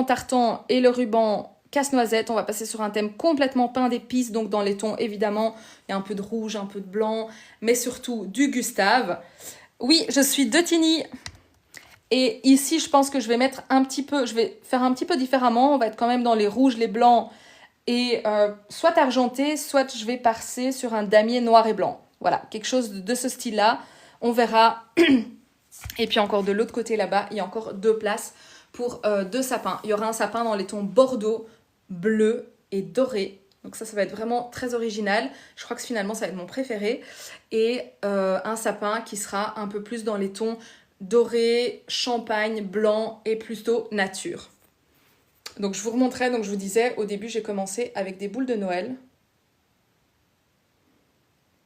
tartan et le ruban casse-noisette. On va passer sur un thème complètement pain d'épices. Donc dans les tons, évidemment, il y a un peu de rouge, un peu de blanc, mais surtout du Gustave. Oui, je suis de Tigny. Et ici, je pense que je vais mettre un petit peu, je vais faire un petit peu différemment. On va être quand même dans les rouges, les blancs et soit argenté, soit je vais passer sur un damier noir et blanc. Voilà, quelque chose de ce style-là. On verra. Et puis encore de l'autre côté là-bas, il y a encore 2 places pour 2 sapins. Il y aura un sapin dans les tons bordeaux, bleu et doré. Donc ça va être vraiment très original. Je crois que finalement, ça va être mon préféré. Et un sapin qui sera un peu plus dans les tons doré, champagne, blanc et plutôt nature. Donc je vous remontrais, donc je vous disais, au début j'ai commencé avec des boules de Noël.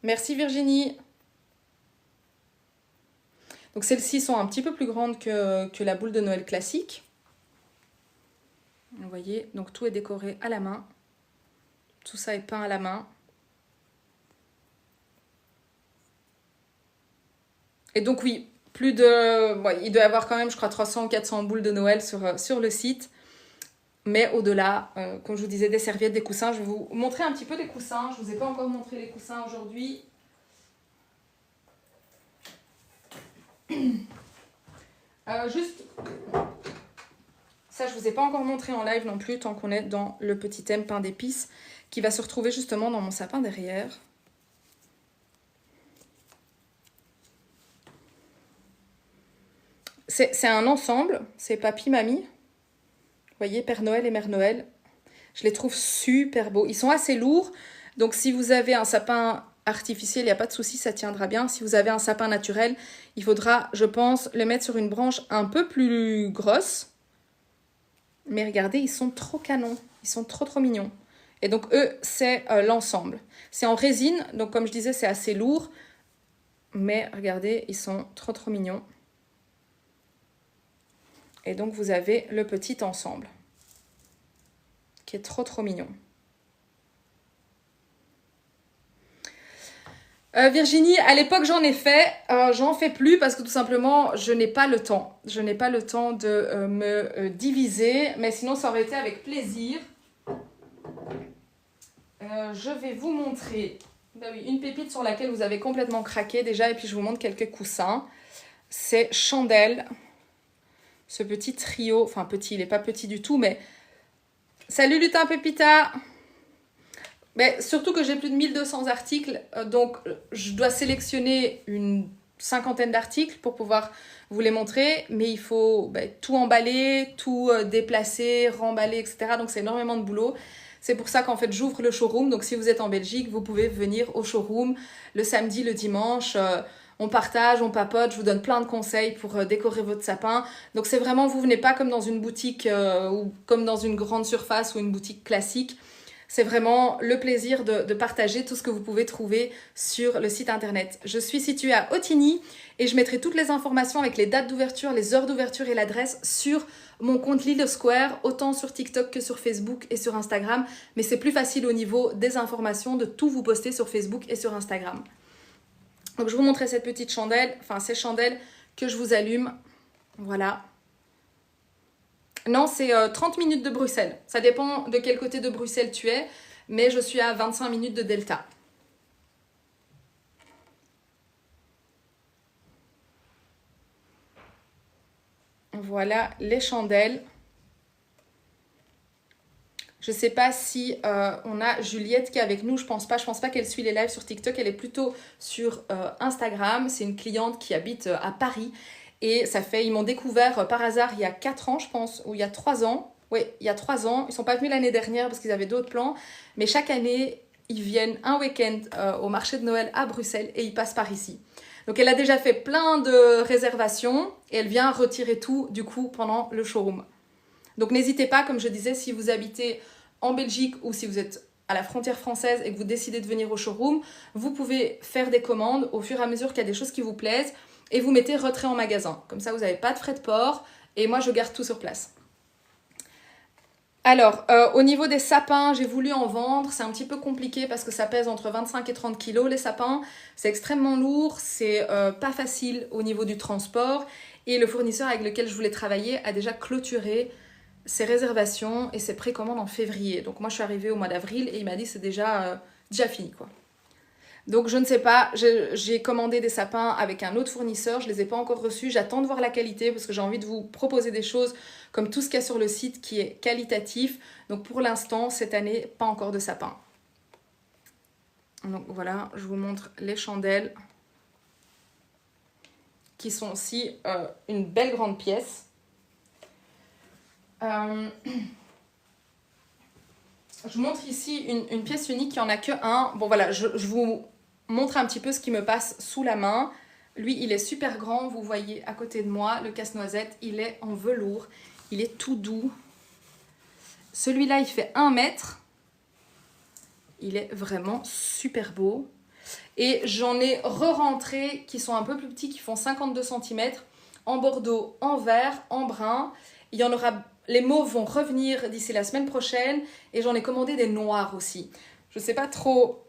Merci Virginie. Donc celles-ci sont un petit peu plus grandes que la boule de Noël classique. Vous voyez, donc tout est décoré à la main. Tout ça est peint à la main. Et donc oui, plus de... Bon, il doit y avoir quand même, je crois, 300 ou 400 boules de Noël sur le site. Mais au-delà, comme je vous disais, des serviettes, des coussins. Je vais vous montrer un petit peu les coussins. Je ne vous ai pas encore montré les coussins aujourd'hui. Juste... Ça, je ne vous ai pas encore montré en live non plus, tant qu'on est dans le petit thème pain d'épices, qui va se retrouver justement dans mon sapin derrière. C'est un ensemble, c'est Papy, Mamie. Vous voyez, Père Noël et Mère Noël. Je les trouve super beaux. Ils sont assez lourds, donc si vous avez un sapin artificiel, il n'y a pas de souci, ça tiendra bien. Si vous avez un sapin naturel, il faudra, je pense, le mettre sur une branche un peu plus grosse. Mais regardez, ils sont trop canons. Ils sont trop mignons. Et donc, eux, c'est l'ensemble. C'est en résine, donc comme je disais, c'est assez lourd. Mais regardez, ils sont trop mignons. Et donc, vous avez le petit ensemble, qui est trop mignon. Virginie, à l'époque, j'en ai fait. J'en fais plus parce que tout simplement, je n'ai pas le temps. Je n'ai pas le temps de me diviser. Mais sinon, ça aurait été avec plaisir. Je vais vous montrer une pépite sur laquelle vous avez complètement craqué déjà. Et puis, je vous montre quelques coussins. C'est Chandelle. Ce petit trio. Enfin, petit, il n'est pas petit du tout, mais... Salut Lutin Pépita! Mais surtout que j'ai plus de 1200 articles, donc je dois sélectionner une 50aine d'articles pour pouvoir vous les montrer, mais il faut tout emballer, tout déplacer, remballer, etc. Donc c'est énormément de boulot. C'est pour ça qu'en fait j'ouvre le showroom. Donc si vous êtes en Belgique, vous pouvez venir au showroom le samedi, le dimanche. On partage, on papote, je vous donne plein de conseils pour décorer votre sapin. Donc c'est vraiment, vous venez pas comme dans une boutique ou comme dans une grande surface ou une boutique classique. C'est vraiment le plaisir de partager tout ce que vous pouvez trouver sur le site internet. Je suis située à Ottignies et je mettrai toutes les informations avec les dates d'ouverture, les heures d'ouverture et l'adresse sur mon compte Lille Square, autant sur TikTok que sur Facebook et sur Instagram. Mais c'est plus facile au niveau des informations de tout vous poster sur Facebook et sur Instagram. Donc je vous montrerai cette petite chandelle, enfin ces chandelles que je vous allume. Voilà. Non, c'est 30 minutes de Bruxelles. Ça dépend de quel côté de Bruxelles tu es, mais je suis à 25 minutes de Delta. Voilà les chandelles. Je ne sais pas si on a Juliette qui est avec nous. Je pense pas qu'elle suit les lives sur TikTok. Elle est plutôt sur Instagram. C'est une cliente qui habite à Paris. Et ils m'ont découvert par hasard il y a 4 ans, je pense, ou il y a 3 ans. Oui, il y a 3 ans. Ils ne sont pas venus l'année dernière parce qu'ils avaient d'autres plans. Mais chaque année, ils viennent un week-end au marché de Noël à Bruxelles et ils passent par ici. Donc elle a déjà fait plein de réservations et elle vient retirer tout du coup pendant le showroom. Donc n'hésitez pas, comme je disais, si vous habitez en Belgique ou si vous êtes à la frontière française et que vous décidez de venir au showroom, vous pouvez faire des commandes au fur et à mesure qu'il y a des choses qui vous plaisent et vous mettez retrait en magasin. Comme ça, vous n'avez pas de frais de port et moi, je garde tout sur place. Alors, au niveau des sapins, j'ai voulu en vendre. C'est un petit peu compliqué parce que ça pèse entre 25 et 30 kilos, les sapins. C'est extrêmement lourd, c'est pas facile au niveau du transport. Et le fournisseur avec lequel je voulais travailler a déjà clôturé ses réservations et ses précommandes en février. Donc moi, je suis arrivée au mois d'avril et il m'a dit que c'est déjà fini, quoi. Donc je ne sais pas, j'ai commandé des sapins avec un autre fournisseur, je ne les ai pas encore reçus, j'attends de voir la qualité parce que j'ai envie de vous proposer des choses comme tout ce qu'il y a sur le site qui est qualitatif. Donc pour l'instant, cette année, pas encore de sapin. Donc voilà, je vous montre les chandelles qui sont aussi une belle grande pièce. Je vous montre ici une pièce unique, il n'y en a que un. Bon voilà, je vous montre un petit peu ce qui me passe sous la main. Lui, il est super grand, vous voyez à côté de moi, le casse-noisette, il est en velours, il est tout doux. Celui-là, il fait 1 mètre. Il est vraiment super beau. Et j'en ai re-rentré qui sont un peu plus petits, qui font 52 cm, en bordeaux, en vert, en brun. Il y en aura, les mauves vont revenir d'ici la semaine prochaine et j'en ai commandé des noirs aussi. Je ne sais pas trop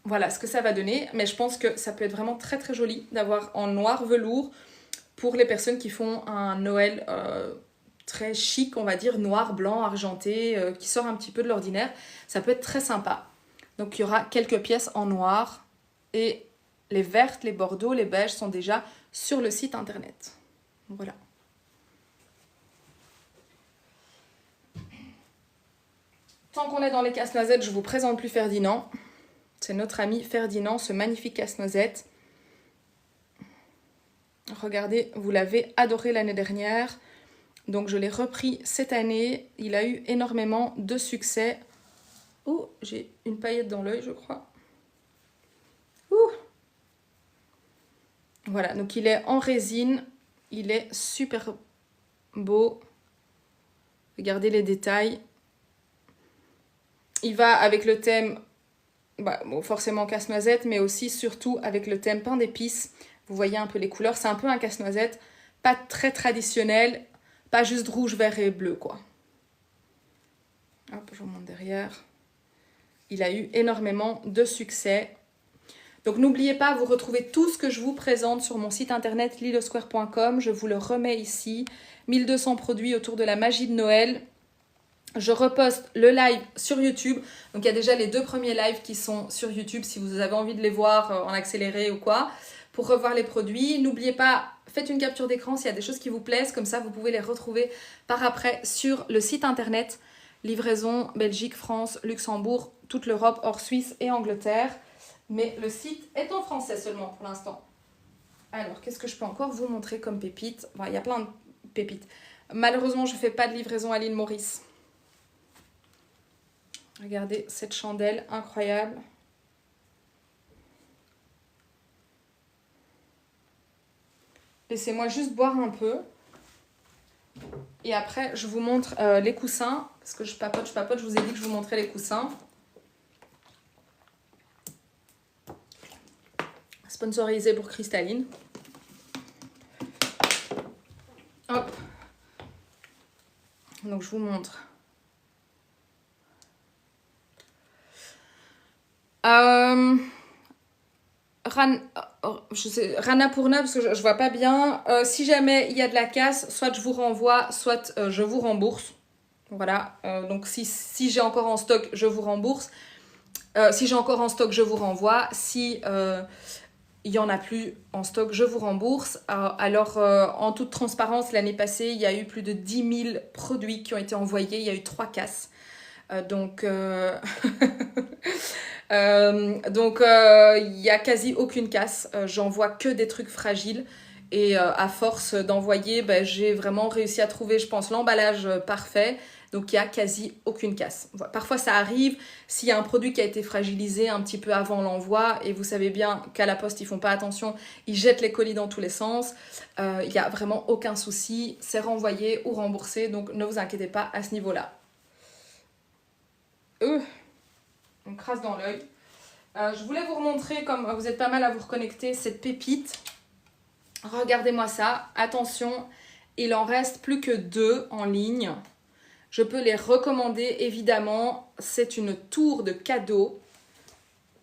voilà, ce que ça va donner, mais je pense que ça peut être vraiment très très joli d'avoir en noir velours pour les personnes qui font un Noël très chic, on va dire, noir, blanc, argenté, qui sort un petit peu de l'ordinaire. Ça peut être très sympa. Donc il y aura quelques pièces en noir et les vertes, les bordeaux, les beiges sont déjà sur le site internet. Voilà. Tant qu'on est dans les casse-noisettes, je vous présente plus Ferdinand. C'est notre ami Ferdinand, ce magnifique casse-noisette. Regardez, vous l'avez adoré l'année dernière. Donc je l'ai repris cette année. Il a eu énormément de succès. Oh, j'ai une paillette dans l'œil, je crois. Ouh. Voilà, donc il est en résine. Il est super beau. Regardez les détails. Il va avec le thème, bon, forcément casse-noisette, mais aussi surtout avec le thème pain d'épices. Vous voyez un peu les couleurs. C'est un peu un casse-noisette. Pas très traditionnel. Pas juste rouge, vert et bleu, quoi. Hop, je vous montre derrière. Il a eu énormément de succès. Donc n'oubliez pas, vous retrouvez tout ce que je vous présente sur mon site internet lillesquare.com. Je vous le remets ici. 1200 produits autour de la magie de Noël. Je reposte le live sur YouTube. Donc il y a déjà les 2 premiers lives qui sont sur YouTube si vous avez envie de les voir en accéléré ou quoi. Pour revoir les produits. N'oubliez pas, faites une capture d'écran s'il y a des choses qui vous plaisent. Comme ça, vous pouvez les retrouver par après sur le site internet. Livraison Belgique, France, Luxembourg, toute l'Europe, hors Suisse et Angleterre. Mais le site est en français seulement pour l'instant. Alors, qu'est-ce que je peux encore vous montrer comme pépites? Bon, il y a plein de pépites. Malheureusement, je ne fais pas de livraison à l'île Maurice. Regardez cette chandelle incroyable. Laissez-moi juste boire un peu. Et après, je vous montre les coussins. Parce que je papote. Je vous ai dit que je vous montrais les coussins. Sponsorisé pour Cristalline. Hop. Donc, je vous montre. Rana Purna, parce que je vois pas bien. Si jamais il y a de la casse, soit je vous renvoie, soit je vous rembourse. Voilà. Donc, si j'ai encore en stock, je vous rembourse. Si j'ai encore en stock, je vous renvoie. Si il n'y en a plus en stock, je vous rembourse. Alors, en toute transparence, l'année passée, il y a eu plus de 10 000 produits qui ont été envoyés. Il y a eu 3 casses. Donc, il n'y a quasi aucune casse. J'envoie que des trucs fragiles. Et à force d'envoyer, j'ai vraiment réussi à trouver, je pense, l'emballage parfait. Donc, il n'y a quasi aucune casse. Voilà. Parfois, ça arrive s'il y a un produit qui a été fragilisé un petit peu avant l'envoi. Et vous savez bien qu'à la poste, ils ne font pas attention. Ils jettent les colis dans tous les sens. Il n'y a vraiment aucun souci. C'est renvoyé ou remboursé. Donc, ne vous inquiétez pas à ce niveau-là. On crasse dans l'œil. Je voulais vous remontrer, comme vous êtes pas mal à vous reconnecter, cette pépite. Regardez-moi ça. Attention, il en reste plus que 2 en ligne. Je peux les recommander, évidemment. C'est une tour de cadeau.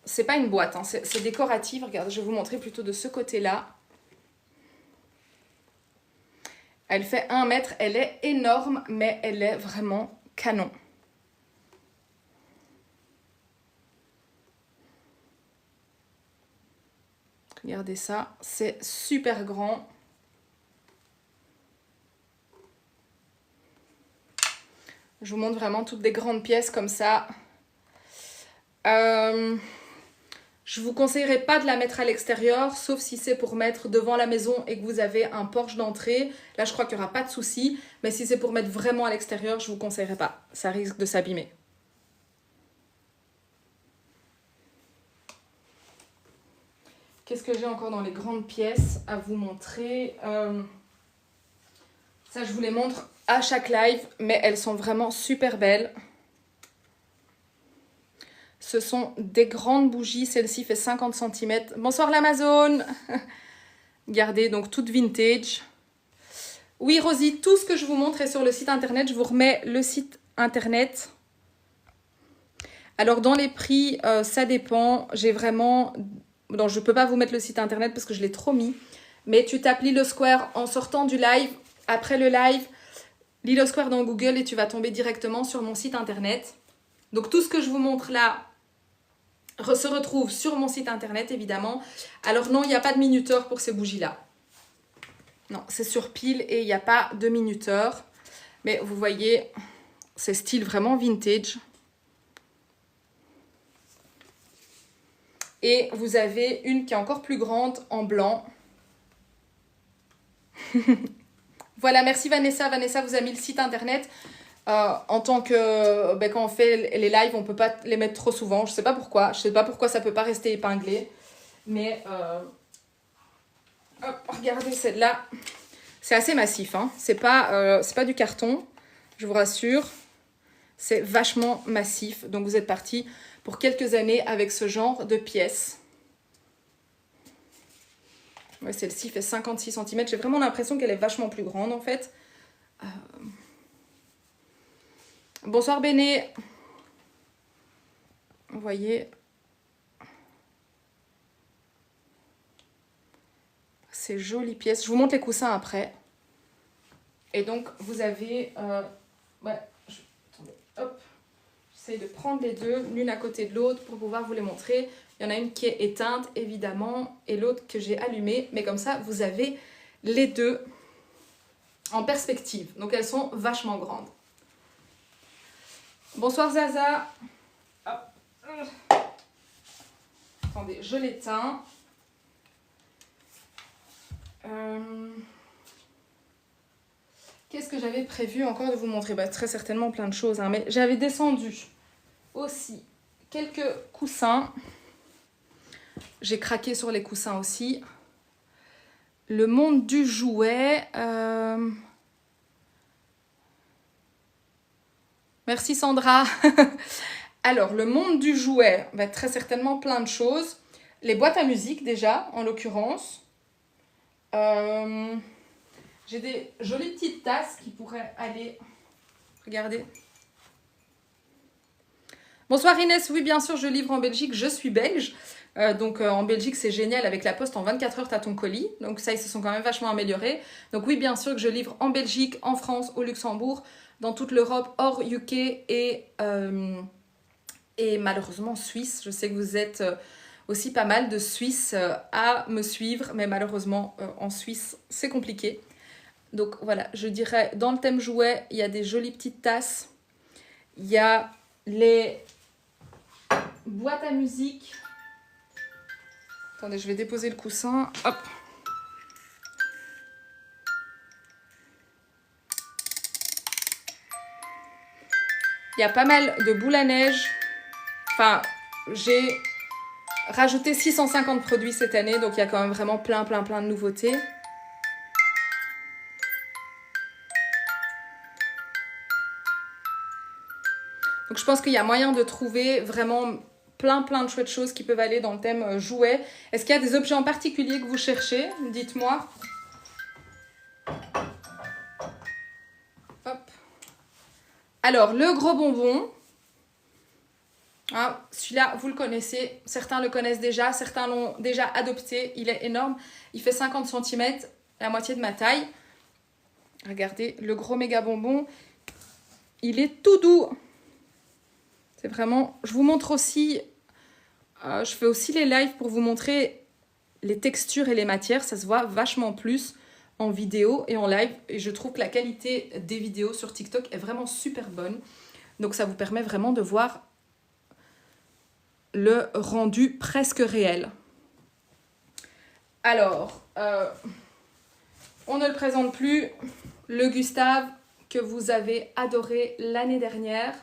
C'est pas une boîte, hein, c'est décoratif. Regardez, je vais vous montrer plutôt de ce côté-là. Elle fait 1 mètre. Elle est énorme, mais elle est vraiment canon. Regardez ça, c'est super grand. Je vous montre vraiment toutes des grandes pièces comme ça. Je vous conseillerais pas de la mettre à l'extérieur, sauf si c'est pour mettre devant la maison et que vous avez un porche d'entrée. Là, je crois qu'il n'y aura pas de souci. Mais si c'est pour mettre vraiment à l'extérieur, je vous conseillerais pas. Ça risque de s'abîmer. Qu'est-ce que j'ai encore dans les grandes pièces à vous montrer? Ça, je vous les montre à chaque live, mais elles sont vraiment super belles. Ce sont des grandes bougies. Celle-ci fait 50 cm. Bonsoir l'Amazon. Regardez, donc toute vintage. Oui, Rosie, tout ce que je vous montre est sur le site internet. Je vous remets le site internet. Alors, dans les prix, ça dépend. J'ai vraiment... Non, je ne peux pas vous mettre le site internet parce que je l'ai trop mis. Mais tu tapes Lilo Square en sortant du live. Après le live, Lilo Square dans Google et tu vas tomber directement sur mon site internet. Donc, tout ce que je vous montre là se retrouve sur mon site internet, évidemment. Alors, non, il n'y a pas de minuteur pour ces bougies-là. Non, c'est sur pile et il n'y a pas de minuteur. Mais vous voyez, c'est style vraiment vintage. Et vous avez une qui est encore plus grande en blanc. Voilà, merci Vanessa. Vanessa vous a mis le site internet. En tant que... quand on fait les lives, on ne peut pas les mettre trop souvent. Je ne sais pas pourquoi. Je ne sais pas pourquoi ça ne peut pas rester épinglé. Mais... hop, regardez celle-là. C'est assez massif. Hein. C'est pas du carton, je vous rassure. C'est vachement massif. Donc vous êtes parti pour quelques années avec ce genre de pièces. Ouais, celle-ci fait 56 cm. J'ai vraiment l'impression qu'elle est vachement plus grande en fait. Bonsoir Béné. Vous voyez. Ces jolies pièces. Je vous montre les coussins après. Et donc vous avez... attendez, hop. J'essaie de prendre les deux, l'une à côté de l'autre pour pouvoir vous les montrer. Il y en a une qui est éteinte, évidemment, et l'autre que j'ai allumée. Mais comme ça, vous avez les deux en perspective. Donc, elles sont vachement grandes. Bonsoir Zaza. Hop. Attendez, je l'éteins. Qu'est-ce que j'avais prévu encore de vous montrer? Très certainement plein de choses. Hein, mais j'avais descendu aussi quelques coussins. J'ai craqué sur les coussins aussi. Le monde du jouet. Merci Sandra. Alors, le monde du jouet va être très certainement plein de choses. Les boîtes à musique déjà, en l'occurrence. J'ai des jolies petites tasses qui pourraient aller... Regardez. Bonsoir Inès, oui bien sûr je livre en Belgique, je suis belge. Donc en Belgique c'est génial, avec la poste en 24 heures tu as ton colis. Donc ça ils se sont quand même vachement améliorés. Donc oui bien sûr que je livre en Belgique, en France, au Luxembourg, dans toute l'Europe, hors UK et malheureusement Suisse. Je sais que vous êtes aussi pas mal de Suisses à me suivre, mais malheureusement en Suisse c'est compliqué. Donc voilà, je dirais dans le thème jouet, il y a des jolies petites tasses. Il y a les boîtes à musique. Attendez, je vais déposer le coussin. Hop. Il y a pas mal de boules à neige. Enfin, j'ai rajouté 650 produits cette année, donc il y a quand même vraiment plein de nouveautés. Donc je pense qu'il y a moyen de trouver vraiment plein de chouettes choses qui peuvent aller dans le thème jouet. Est-ce qu'il y a des objets en particulier que vous cherchez? Dites-moi. Hop. Alors, le gros bonbon. Ah, celui-là, vous le connaissez. Certains le connaissent déjà. Certains l'ont déjà adopté. Il est énorme. Il fait 50 cm, la moitié de ma taille. Regardez, le gros méga bonbon. Il est tout doux. C'est vraiment... Je vous montre aussi... je fais aussi les lives pour vous montrer les textures et les matières. Ça se voit vachement plus en vidéo et en live. Et je trouve que la qualité des vidéos sur TikTok est vraiment super bonne. Donc ça vous permet vraiment de voir le rendu presque réel. Alors, on ne le présente plus. Le Gustave que vous avez adoré l'année dernière.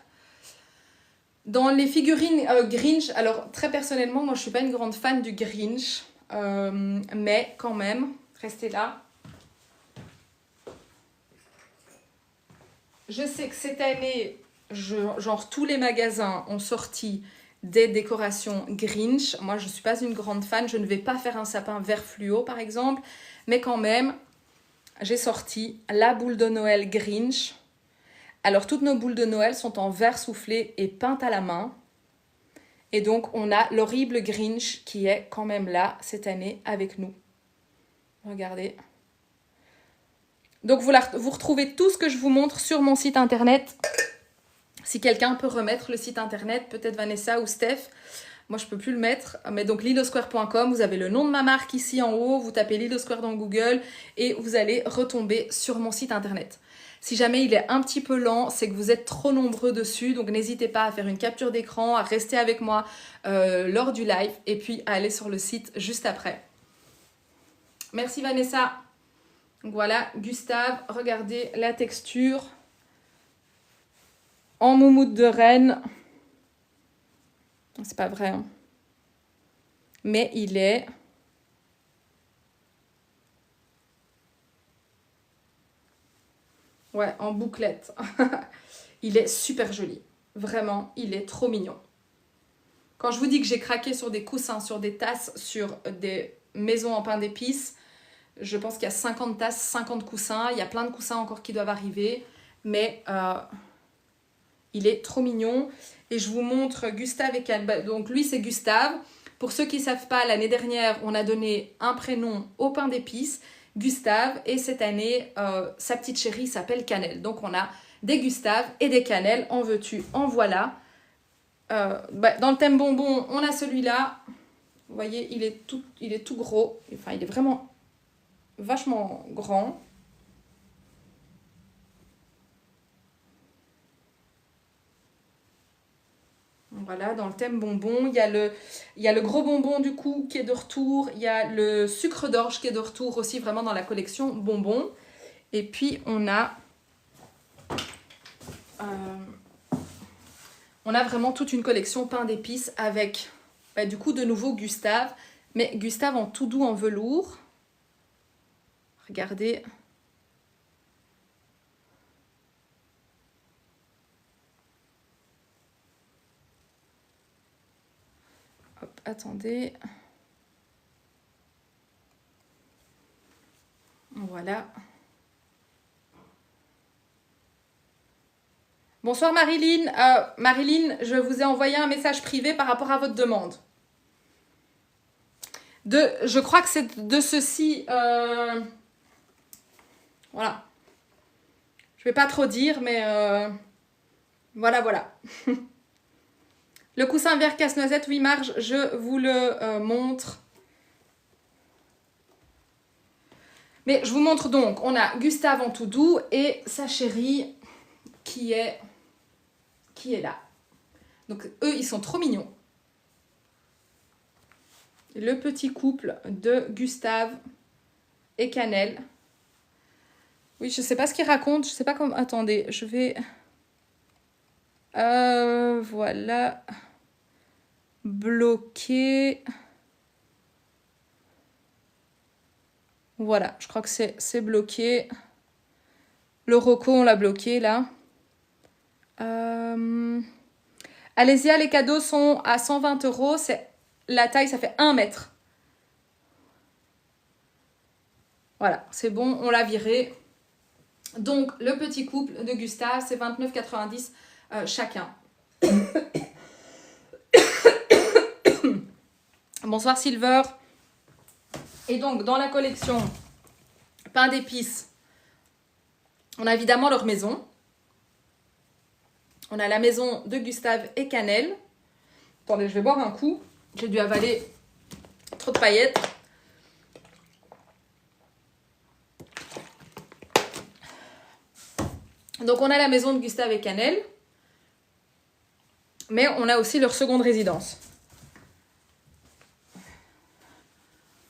Dans les figurines Grinch, alors très personnellement, moi je suis pas une grande fan du Grinch, mais quand même, restez là. Je sais que cette année, genre tous les magasins ont sorti des décorations Grinch. Moi je suis pas une grande fan, je ne vais pas faire un sapin vert fluo par exemple, mais quand même, j'ai sorti la boule de Noël Grinch. Alors, toutes nos boules de Noël sont en verre soufflé et peintes à la main. Et donc, on a l'horrible Grinch qui est quand même là cette année avec nous. Regardez. Donc, vous retrouvez tout ce que je vous montre sur mon site internet. Si quelqu'un peut remettre le site internet, peut-être Vanessa ou Steph. Moi, je ne peux plus le mettre. Mais donc, lilosquare.com, vous avez le nom de ma marque ici en haut. Vous tapez Lilo Square dans Google et vous allez retomber sur mon site internet. Si jamais il est un petit peu lent, c'est que vous êtes trop nombreux dessus. Donc, n'hésitez pas à faire une capture d'écran, à rester avec moi lors du live et puis à aller sur le site juste après. Merci Vanessa. Donc voilà, Gustave, regardez la texture. En moumoute de reine. C'est pas vrai, hein. Mais il est... Ouais, en bouclette. Il est super joli. Vraiment, il est trop mignon. Quand je vous dis que j'ai craqué sur des coussins, sur des tasses, sur des maisons en pain d'épices, je pense qu'il y a 50 tasses, 50 coussins. Il y a plein de coussins encore qui doivent arriver. Mais il est trop mignon. Et je vous montre Gustave et Calba. Donc lui, c'est Gustave. Pour ceux qui ne savent pas, l'année dernière, on a donné un prénom au pain d'épices. Gustave, et cette année, sa petite chérie s'appelle Cannelle. Donc on a des Gustave et des Cannelle, en veux-tu, en voilà. Dans le thème bonbon, on a celui-là. Vous voyez, il est tout gros. Enfin, il est vraiment vachement grand. Voilà, dans le thème bonbon, il y a le gros bonbon du coup qui est de retour. Il y a le sucre d'orge qui est de retour aussi vraiment dans la collection bonbons. Et puis on a On a vraiment toute une collection pain d'épices avec, du coup, de nouveau Gustave. Mais Gustave en tout doux en velours. Regardez. Hop, attendez. Voilà. Bonsoir Marilyn. Marilyn, je vous ai envoyé un message privé par rapport à votre demande. Je crois que c'est de ceci. Voilà. Je vais pas trop dire, mais voilà. Le coussin vert casse-noisette, oui Marge, je vous le montre. Mais je vous montre donc, on a Gustave en tout doux et sa chérie qui est là. Donc eux, ils sont trop mignons. Le petit couple de Gustave et Cannelle. Oui, je sais pas ce qu'ils racontent, je sais pas comment... Attendez, je vais... voilà. Bloqué. Voilà, je crois que c'est bloqué. Le Rocco, on l'a bloqué là. Alésia, les cadeaux sont à 120 €. La taille, ça fait 1 mètre. Voilà, c'est bon, on l'a viré. Donc, le petit couple de Gustave, c'est 29,90 chacun. Bonsoir Silver. Et donc, dans la collection pain d'épices, on a évidemment leur maison. On a la maison de Gustave et Cannelle. Attendez, je vais boire un coup. J'ai dû avaler trop de paillettes. Donc, on a la maison de Gustave et Cannelle. Mais on a aussi leur seconde résidence.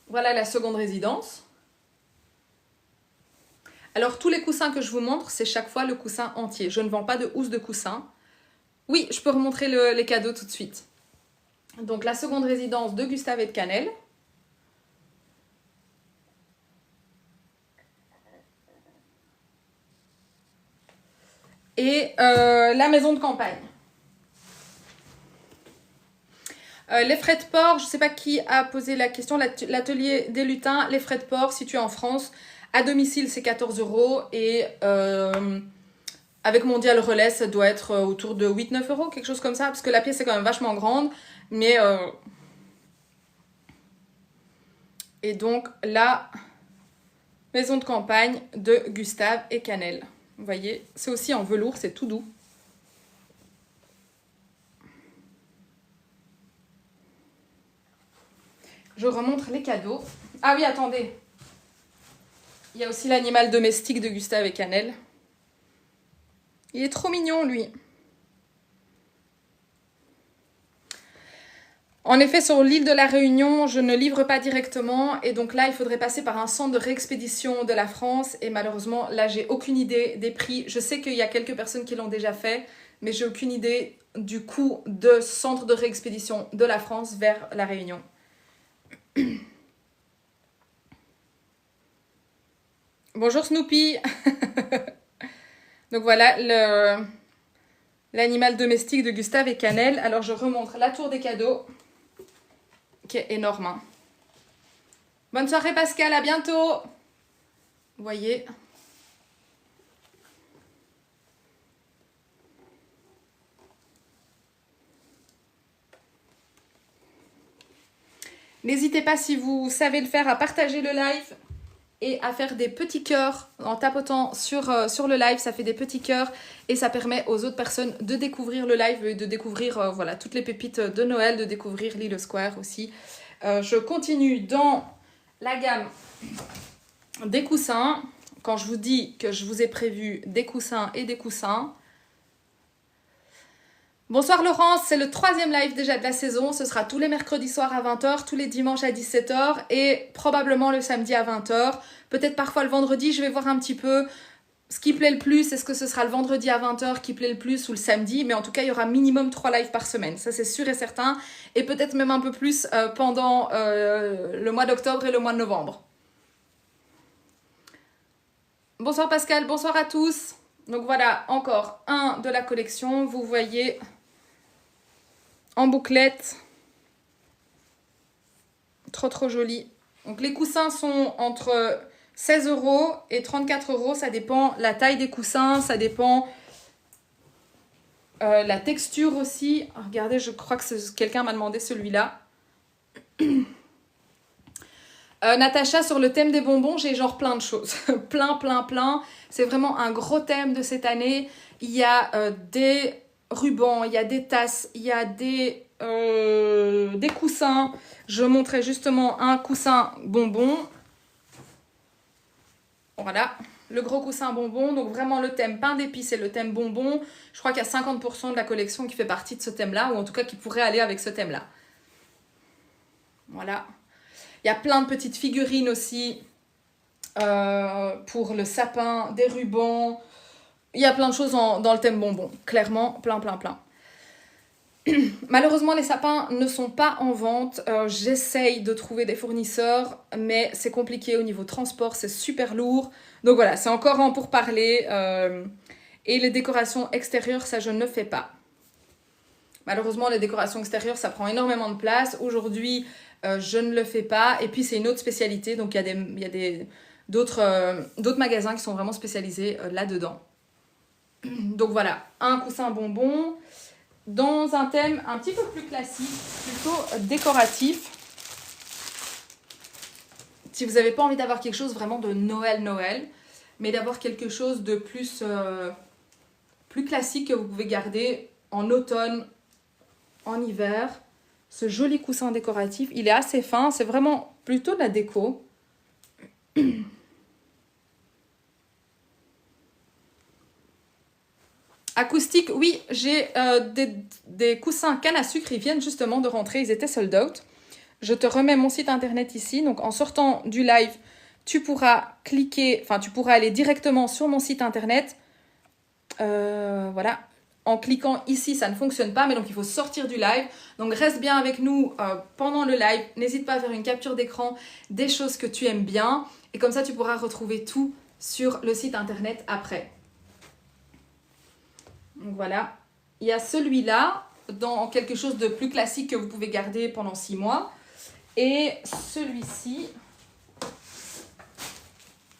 Voilà la seconde résidence. Alors, tous les coussins que je vous montre, c'est chaque fois le coussin entier. Je ne vends pas de housse de coussin. Oui, je peux remontrer les cadeaux tout de suite. Donc, la seconde résidence de Gustave et de Cannelle. Et la maison de campagne. Les frais de port, je ne sais pas qui a posé la question. L'atelier des lutins, les frais de port, si tu es en France, à domicile, c'est 14 € et avec Mondial Relais, ça doit être autour de 8-9 €, quelque chose comme ça, parce que la pièce est quand même vachement grande. Mais et donc, la maison de campagne de Gustave et Cannelle. Vous voyez, c'est aussi en velours, c'est tout doux. Je remontre les cadeaux. Ah oui, attendez. Il y a aussi l'animal domestique de Gustave et Cannelle. Il est trop mignon, lui. En effet, sur l'île de la Réunion, je ne livre pas directement. Et donc là, il faudrait passer par un centre de réexpédition de la France. Et malheureusement, là, j'ai aucune idée des prix. Je sais qu'il y a quelques personnes qui l'ont déjà fait, mais j'ai aucune idée du coût de centre de réexpédition de la France vers la Réunion. Bonjour Snoopy. Donc voilà l'animal domestique de Gustave et Cannelle. Alors je remontre la tour des cadeaux qui est énorme. Hein. Bonne soirée Pascal, à bientôt. Vous voyez. N'hésitez pas, si vous savez le faire, à partager le live et à faire des petits cœurs en tapotant sur le live. Ça fait des petits cœurs et ça permet aux autres personnes de découvrir le live et de découvrir voilà, toutes les pépites de Noël, de découvrir Lille Square aussi. Je continue dans la gamme des coussins. Quand je vous dis que je vous ai prévu des coussins et des coussins. Bonsoir Laurence, c'est le 3e live déjà de la saison. Ce sera tous les mercredis soirs à 20 h, tous les dimanches à 17 h et probablement le samedi à 20 h. Peut-être parfois le vendredi, je vais voir un petit peu. ce qui plaît le plus, est-ce que ce sera le vendredi à 20 h qui plaît le plus ou le samedi? Mais en tout cas, il y aura minimum 3 lives par semaine. Ça, c'est sûr et certain. Et peut-être même un peu plus pendant le mois d'octobre et le mois de novembre. Bonsoir Pascal, bonsoir à tous. Donc voilà, encore un de la collection. Vous voyez en bouclette. Trop trop joli. Donc les coussins sont entre 16 € et 34 €. Ça dépend la taille des coussins, ça dépend la texture aussi. Regardez, je crois que quelqu'un m'a demandé celui-là. Natacha, sur le thème des bonbons, j'ai genre plein de choses. plein. C'est vraiment un gros thème de cette année. Il y a des rubans, il y a des tasses, il y a des coussins. Je montrais justement un coussin bonbon. Voilà, le gros coussin bonbon. Donc vraiment le thème pain d'épices et le thème bonbon. Je crois qu'il y a 50% de la collection qui fait partie de ce thème-là, ou en tout cas qui pourrait aller avec ce thème-là. Voilà. Il y a plein de petites figurines aussi pour le sapin, des rubans. Il y a plein de choses dans le thème bonbon. Clairement, plein. Malheureusement, les sapins ne sont pas en vente. J'essaye de trouver des fournisseurs, mais c'est compliqué au niveau transport, c'est super lourd. Donc voilà, c'est encore en pourparlers. Et les décorations extérieures, ça je ne fais pas. Malheureusement, les décorations extérieures, ça prend énormément de place. Aujourd'hui, je ne le fais pas. Et puis, c'est une autre spécialité. Donc, il y a d'autres magasins qui sont vraiment spécialisés là-dedans. Donc, voilà, un coussin bonbon dans un thème un petit peu plus classique, plutôt décoratif. Si vous n'avez pas envie d'avoir quelque chose vraiment de Noël, mais d'avoir quelque chose de plus classique que vous pouvez garder en automne, en hiver. Ce joli coussin décoratif, il est assez fin, c'est vraiment plutôt de la déco. Acoustique, oui, j'ai des coussins canne à sucre, ils viennent justement de rentrer, ils étaient sold out. Je te remets mon site internet ici, donc en sortant du live, tu pourras aller directement sur mon site internet. Voilà. En cliquant ici, ça ne fonctionne pas, mais donc il faut sortir du live. Donc reste bien avec nous pendant le live. N'hésite pas à faire une capture d'écran des choses que tu aimes bien. Et comme ça, tu pourras retrouver tout sur le site internet après. Donc voilà. Il y a celui-là, dans quelque chose de plus classique que vous pouvez garder pendant 6 mois. Et celui-ci.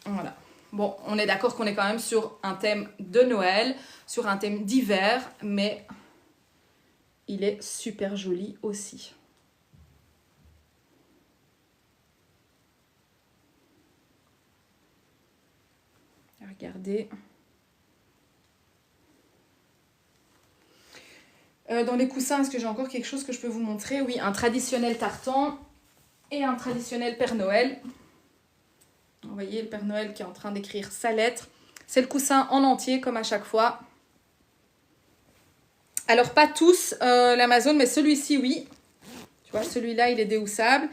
Voilà. Bon, on est d'accord qu'on est quand même sur un thème de Noël, sur un thème d'hiver, mais il est super joli aussi. Regardez. Dans les coussins, est-ce que j'ai encore quelque chose que je peux vous montrer? Oui, un traditionnel tartan et un traditionnel Père Noël. Vous voyez le Père Noël qui est en train d'écrire sa lettre. C'est le coussin en entier, comme à chaque fois. Alors, pas tous l'Amazon, mais celui-ci, oui. Tu vois, celui-là, il est déhoussable.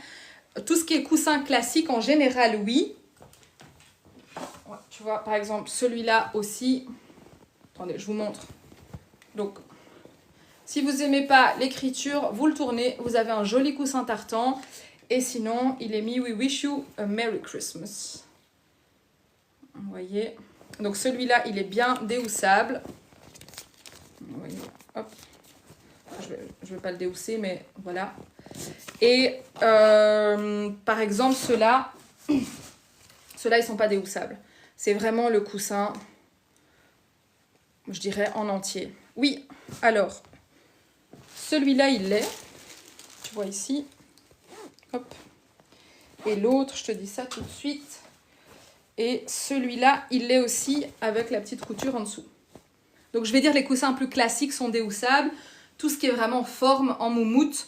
Tout ce qui est coussin classique, en général, oui. Ouais, tu vois, par exemple, celui-là aussi. Attendez, je vous montre. Donc, si vous n'aimez pas l'écriture, vous le tournez. Vous avez un joli coussin tartan. Et sinon, il est mis « We wish you a Merry Christmas ». Vous voyez. Donc celui-là, il est bien déhoussable. Vous voyez. Hop. Je vais pas le déhousser, mais voilà. Et par exemple, ceux-là, ils sont pas déhoussables. C'est vraiment le coussin, je dirais, en entier. Oui, alors, celui-là, il l'est. Tu vois ici. Hop. Et l'autre, je te dis ça tout de suite. Et celui-là, il l'est aussi avec la petite couture en dessous. Donc, je vais dire les coussins plus classiques sont déhoussables. Tout ce qui est vraiment forme en moumoute,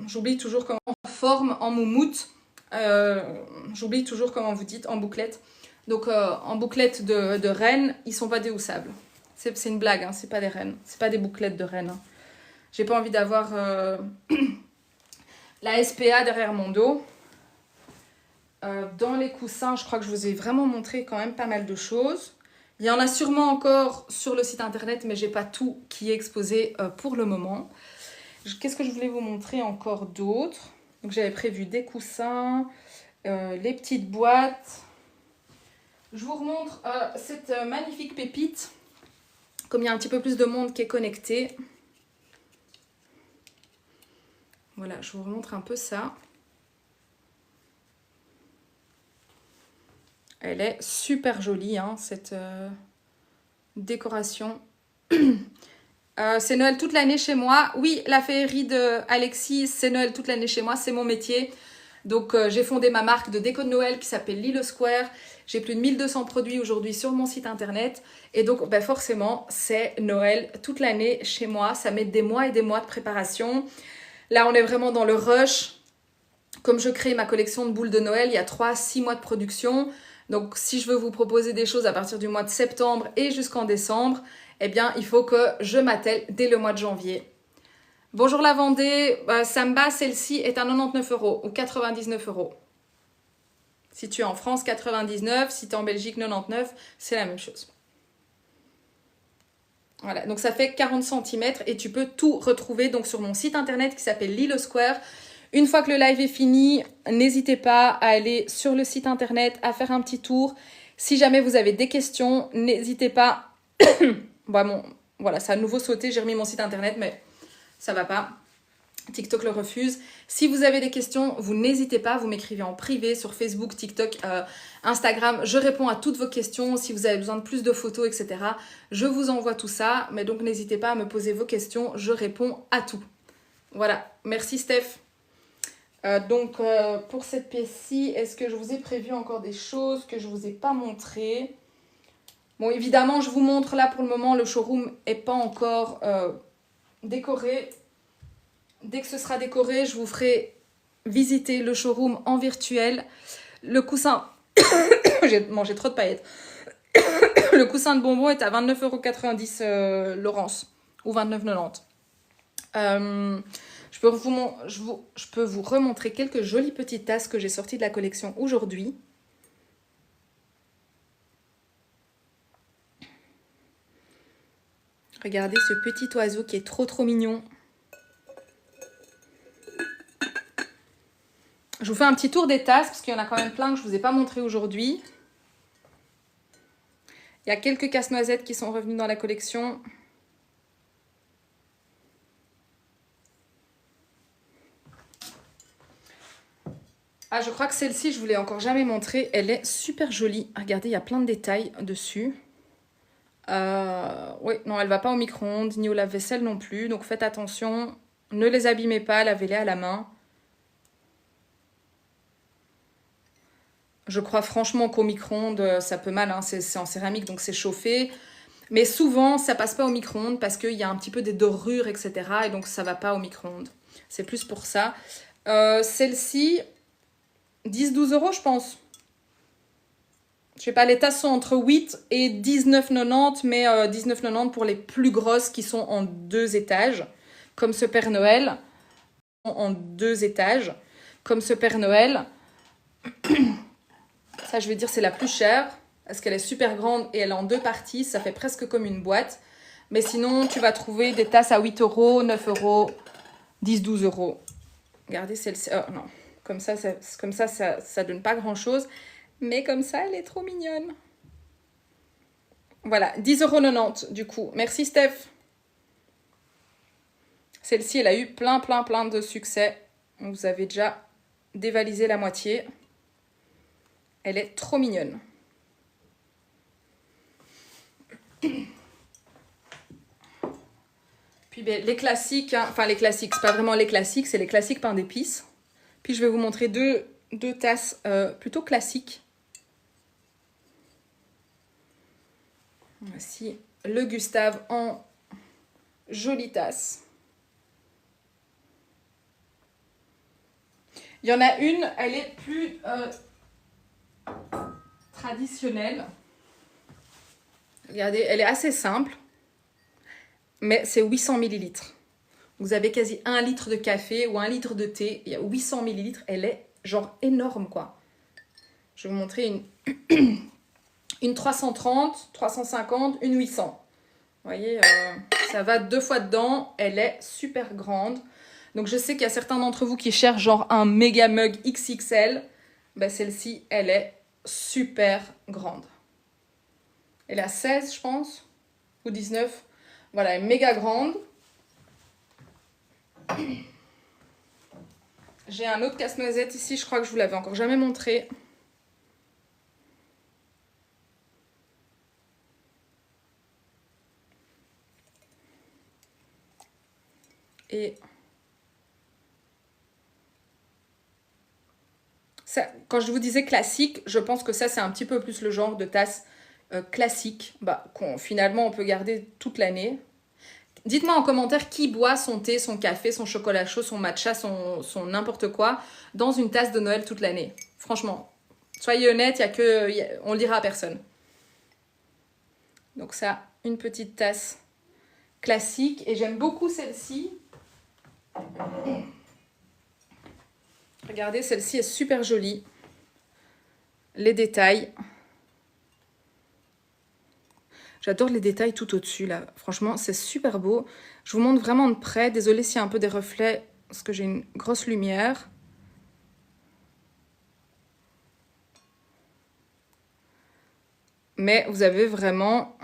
j'oublie toujours comment forme en moumoute. J'oublie toujours comment vous dites en bouclette. Donc, en bouclette de reine, ils sont pas déhoussables. C'est une blague, hein, c'est pas des reines. C'est pas des bouclettes de reine. Hein. J'ai pas envie d'avoir... la SPA derrière mon dos. Dans les coussins, je crois que je vous ai vraiment montré quand même pas mal de choses. Il y en a sûrement encore sur le site internet, mais j'ai pas tout qui est exposé pour le moment. Qu'est-ce que je voulais vous montrer encore d'autre? Donc j'avais prévu des coussins, les petites boîtes. Je vous remontre cette magnifique pépite, comme il y a un petit peu plus de monde qui est connecté. Voilà, je vous remontre un peu ça. Elle est super jolie, hein, cette décoration. C'est Noël toute l'année chez moi. Oui, la féerie de Alexis, c'est Noël toute l'année chez moi, c'est mon métier. Donc j'ai fondé ma marque de déco de Noël qui s'appelle Lille Square. J'ai plus de 1200 produits aujourd'hui sur mon site internet. Et donc ben, forcément, c'est Noël toute l'année chez moi. Ça met des mois et des mois de préparation. Là, on est vraiment dans le rush. Comme je crée ma collection de boules de Noël, il y a 3-6 mois de production. Donc si je veux vous proposer des choses à partir du mois de septembre et jusqu'en décembre, eh bien il faut que je m'attelle dès le mois de janvier. Bonjour la Vendée, Samba, celle-ci est à 99 € ou 99 €. Si tu es en France, 99, si tu es en Belgique, 99, c'est la même chose. Voilà, donc ça fait 40 cm et tu peux tout retrouver donc sur mon site internet qui s'appelle Lille Square. Une fois que le live est fini, n'hésitez pas à aller sur le site internet, à faire un petit tour. Si jamais vous avez des questions, n'hésitez pas. Bon, voilà, ça a à nouveau sauté, j'ai remis mon site internet, mais ça va pas. TikTok le refuse. Si vous avez des questions, vous n'hésitez pas, vous m'écrivez en privé sur Facebook, TikTok, Instagram. Je réponds à toutes vos questions. Si vous avez besoin de plus de photos, etc., je vous envoie tout ça. Mais donc, n'hésitez pas à me poser vos questions. Je réponds à tout. Voilà. Merci, Steph. Donc, pour cette pièce-ci, est-ce que je vous ai prévu encore des choses que je ne vous ai pas montrées? Bon, évidemment, je vous montre là pour le moment, le showroom n'est pas encore décoré. Dès que ce sera décoré, je vous ferai visiter le showroom en virtuel. Le coussin... J'ai mangé trop de paillettes. Le coussin de bonbons est à 29,90 €, Laurence. Ou 29,90 €. Je peux vous remontrer quelques jolies petites tasses que j'ai sorties de la collection aujourd'hui. Regardez ce petit oiseau qui est trop mignon. Je vous fais un petit tour des tasses parce qu'il y en a quand même plein que je ne vous ai pas montré aujourd'hui. Il y a quelques casse-noisettes qui sont revenus dans la collection. Ah, je crois que celle-ci, je ne vous l'ai encore jamais montrée. Elle est super jolie. Regardez, il y a plein de détails dessus. Oui, non, elle ne va pas au micro-ondes ni au lave-vaisselle non plus. Donc faites attention. Ne les abîmez pas, lavez-les à la main. Je crois franchement qu'au micro-ondes, ça peut mal. Hein. C'est en céramique, donc c'est chauffé. Mais souvent, ça passe pas au micro-ondes parce qu'il y a un petit peu des dorures, etc. Et donc, ça va pas au micro-ondes. C'est plus pour ça. Celle-ci, 10-12 €, je pense. Je sais pas, les tasses sont entre 8 et 19,90 €, mais 19,90 € pour les plus grosses qui sont en 2 étages, comme ce Père Noël. En 2 étages, comme ce Père Noël. Ça, je vais dire, c'est la plus chère, parce qu'elle est super grande et elle est en 2 parties. Ça fait presque comme une boîte. Mais sinon, tu vas trouver des tasses à 8 €, 9 €, 10-12 €. Regardez celle-ci. Oh non, comme ça, ça donne pas grand-chose. Mais comme ça, elle est trop mignonne. Voilà, 10,90 € du coup. Merci, Steph. Celle-ci, elle a eu plein de succès. Vous avez déjà dévalisé la moitié. Elle est trop mignonne. Puis ben, les classiques, hein, enfin les classiques, c'est pas vraiment les classiques, c'est les classiques pain d'épices. Puis je vais vous montrer deux tasses plutôt classiques. Voici le Gustave en jolie tasse. Il y en a une, elle est plus traditionnelle. Regardez, elle est assez simple, mais c'est 800 ml. Vous avez quasi 1 litre de café ou 1 litre de thé. Il y a 800 ml, elle est genre énorme quoi. Je vais vous montrer une 330, 350, une 800. Vous voyez, ça va 2 fois dedans. Elle est super grande. Donc, je sais qu'il y a certains d'entre vous qui cherchent genre un méga mug XXL. Ben, celle-ci, elle est super grande. Elle est à 16, je pense, ou 19. Voilà, elle est méga grande. J'ai un autre casse-noisette ici, je crois que je vous l'avais encore jamais montré. Et ça, quand je vous disais classique, je pense que ça, c'est un petit peu plus le genre de tasse classique, finalement, on peut garder toute l'année. Dites-moi en commentaire qui boit son thé, son café, son chocolat chaud, son matcha, son n'importe quoi dans une tasse de Noël toute l'année. Franchement, soyez honnêtes, on le dira à personne. Donc ça, une petite tasse classique. Et j'aime beaucoup celle-ci. Regardez, celle-ci est super jolie. Les détails. J'adore les détails tout au-dessus, là. Franchement, c'est super beau. Je vous montre vraiment de près. Désolée s'il y a un peu des reflets, parce que j'ai une grosse lumière. Mais vous avez vraiment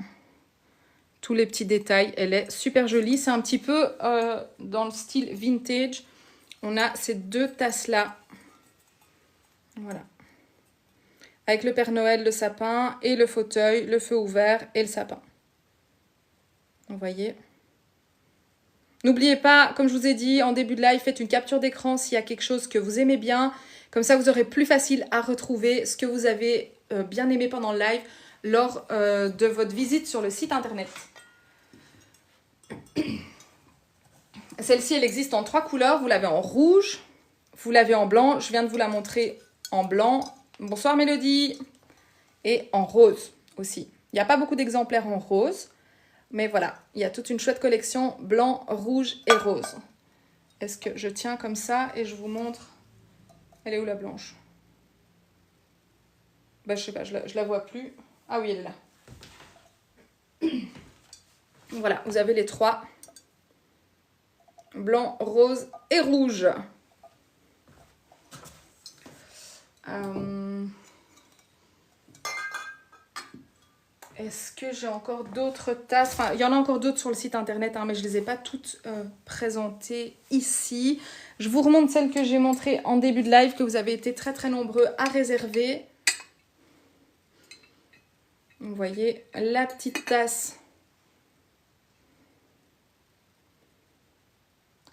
tous les petits détails. Elle est super jolie. C'est un petit peu dans le style vintage. On a ces deux tasses-là. Voilà. Avec le Père Noël, le sapin et le fauteuil, le feu ouvert et le sapin. Vous voyez. N'oubliez pas, comme je vous ai dit en début de live, faites une capture d'écran s'il y a quelque chose que vous aimez bien. Comme ça, vous aurez plus facile à retrouver ce que vous avez bien aimé pendant le live lors de votre visite sur le site internet. Celle-ci, elle existe en 3 couleurs. Vous l'avez en rouge, vous l'avez en blanc. Je viens de vous la montrer en blanc. Bonsoir Mélodie. Et en rose aussi. Il n'y a pas beaucoup d'exemplaires en rose. Mais voilà, il y a toute une chouette collection blanc, rouge et rose. Est-ce que je tiens comme ça et je vous montre? Elle est où la blanche? Je sais pas, je la vois plus. Ah oui, elle est là. Voilà, vous avez les 3. Blanc, rose et rouge. Est-ce que j'ai encore d'autres tasses? Enfin, il y en a encore d'autres sur le site internet, mais je ne les ai pas toutes présentées ici. Je vous remonte celles que j'ai montrées en début de live, que vous avez été très très nombreux à réserver. Vous voyez la petite tasse.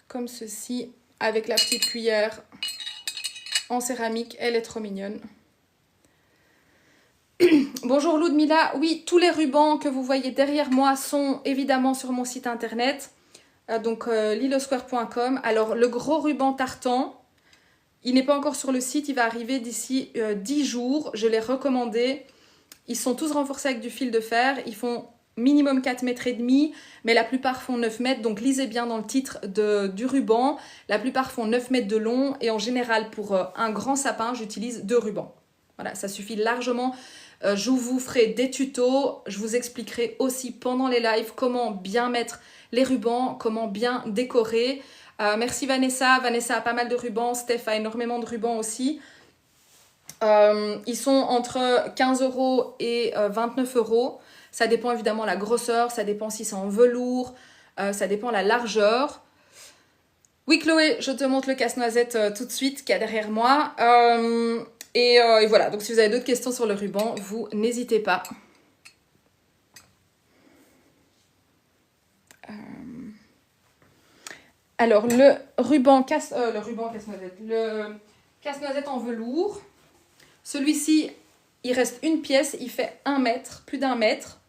Comme ceci, avec la petite cuillère en céramique. Elle est trop mignonne. Bonjour Ludmila, oui, tous les rubans que vous voyez derrière moi sont évidemment sur mon site internet, donc lilosquare.com. Alors le gros ruban tartan, il n'est pas encore sur le site, il va arriver d'ici 10 jours, je l'ai recommandé. Ils sont tous renforcés avec du fil de fer, ils font minimum 4,5 mètres, mais la plupart font 9 mètres, donc lisez bien dans le titre du ruban. La plupart font 9 mètres de long et en général pour un grand sapin, j'utilise 2 rubans. Voilà, ça suffit largement. Je vous ferai des tutos, je vous expliquerai aussi pendant les lives comment bien mettre les rubans, comment bien décorer. Merci Vanessa, Vanessa a pas mal de rubans, Steph a énormément de rubans aussi. Ils sont entre 15 € et 29 €. Ça dépend évidemment la grosseur, ça dépend si c'est en velours, ça dépend la largeur. Oui Chloé, je te montre le casse-noisette tout de suite qui est derrière moi. Et voilà, donc si vous avez d'autres questions sur le ruban, vous n'hésitez pas. Alors, le casse-noisette en velours. Celui-ci, il reste une pièce, il fait 1 mètre, plus d'1 mètre.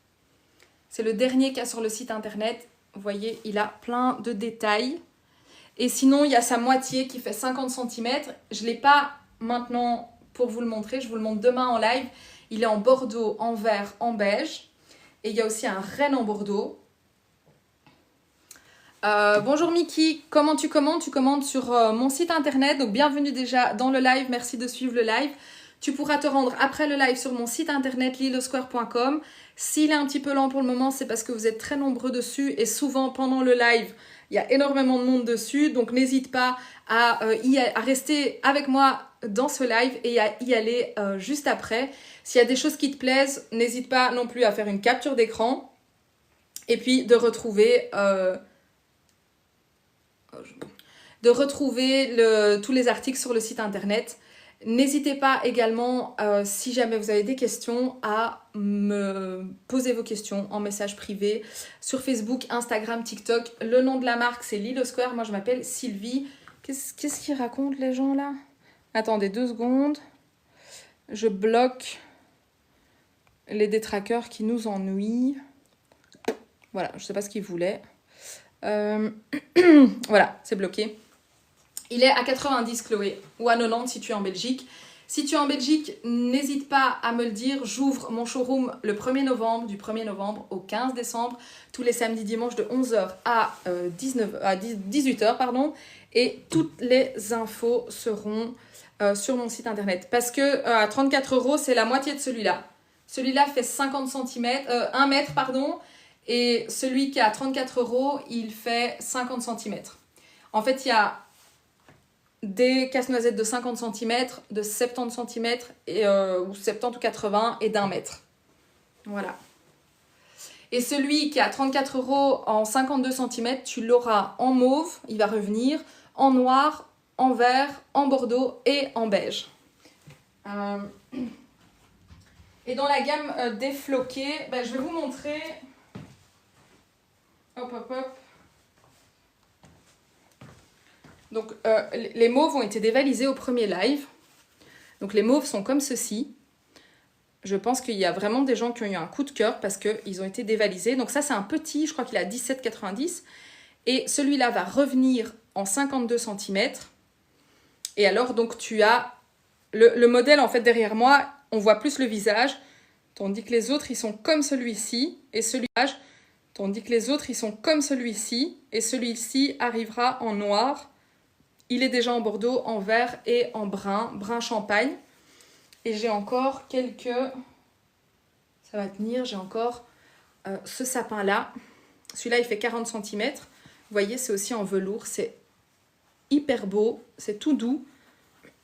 C'est le dernier qu'il y a sur le site internet. Vous voyez, il a plein de détails. Et sinon, il y a sa moitié qui fait 50 cm. Je ne l'ai pas maintenant pour vous le montrer. Je vous le montre demain en live. Il est en bordeaux, en vert, en beige. Et il y a aussi un renne en bordeaux. Bonjour Mickey, comment tu commandes? Tu commandes sur mon site internet. Donc bienvenue déjà dans le live. Merci de suivre le live. Tu pourras te rendre après le live sur mon site internet lilosquare.com. S'il est un petit peu lent pour le moment, c'est parce que vous êtes très nombreux dessus et souvent pendant le live, il y a énormément de monde dessus. Donc n'hésite pas à rester avec moi dans ce live et à y aller juste après. S'il y a des choses qui te plaisent, n'hésite pas non plus à faire une capture d'écran et puis de retrouver tous les articles sur le site internet. N'hésitez pas également, si jamais vous avez des questions, à me poser vos questions en message privé sur Facebook, Instagram, TikTok. Le nom de la marque, c'est Lilosquare. Moi, je m'appelle Sylvie. Qu'est-ce qu'ils racontent, les gens, là? Attendez 2 secondes. Je bloque les détraqueurs qui nous ennuient. Voilà, je ne sais pas ce qu'ils voulaient. Voilà, c'est bloqué. Il est à 90, Chloé, ou à 90 si tu es en Belgique. Si tu es en Belgique, n'hésite pas à me le dire. J'ouvre mon showroom le 1er novembre, du 1er novembre au 15 décembre, tous les samedis, dimanches de 11h à 18h, pardon. Et toutes les infos seront sur mon site internet. Parce que à 34 €, c'est la moitié de celui-là. Celui-là fait 50 cm, 1 mètre, pardon. Et celui qui est à 34 €, il fait 50 cm. En fait, il y a des casse-noisettes de 50 cm, de 70 cm, ou 70 ou 80 et d'1 mètre. Voilà. Et celui qui est à 34 € en 52 cm, tu l'auras en mauve, il va revenir, en noir, en vert, en bordeaux et en beige. Et dans la gamme défloquée, je vais vous montrer... Hop, hop, hop. Donc, les mauves ont été dévalisés au premier live. Donc, les mauves sont comme ceci. Je pense qu'il y a vraiment des gens qui ont eu un coup de cœur parce qu'ils ont été dévalisés. Donc, ça, c'est un petit, je crois qu'il a 17,90. Et celui-là va revenir en 52 cm. Et alors, donc, tu as le modèle, en fait, derrière moi, on voit plus le visage. Tandis que les autres, ils sont comme celui-ci. Et celui-là, tandis que les autres, ils sont comme celui-ci. Et celui-ci arrivera en noir. Il est déjà en bordeaux, en vert et en brun champagne. Et j'ai encore quelques... Ça va tenir, j'ai encore ce sapin-là. Celui-là, il fait 40 cm. Vous voyez, c'est aussi en velours. C'est hyper beau, c'est tout doux.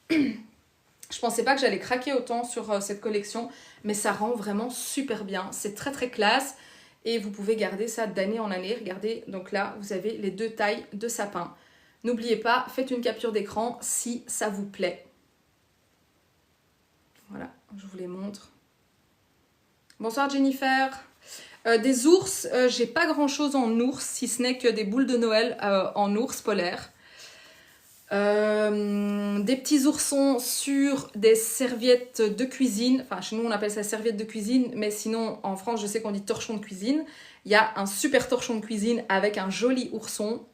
Je pensais pas que j'allais craquer autant sur cette collection, mais ça rend vraiment super bien. C'est très très classe et vous pouvez garder ça d'année en année. Regardez, donc là, vous avez les 2 tailles de sapin. N'oubliez pas, faites une capture d'écran si ça vous plaît. Voilà, je vous les montre. Bonsoir Jennifer. Des ours, j'ai pas grand chose en ours, si ce n'est que des boules de Noël en ours polaire. Des petits oursons sur des serviettes de cuisine. Enfin, chez nous, on appelle ça serviette de cuisine, mais sinon, en France, je sais qu'on dit torchon de cuisine. Il y a un super torchon de cuisine avec un joli ourson.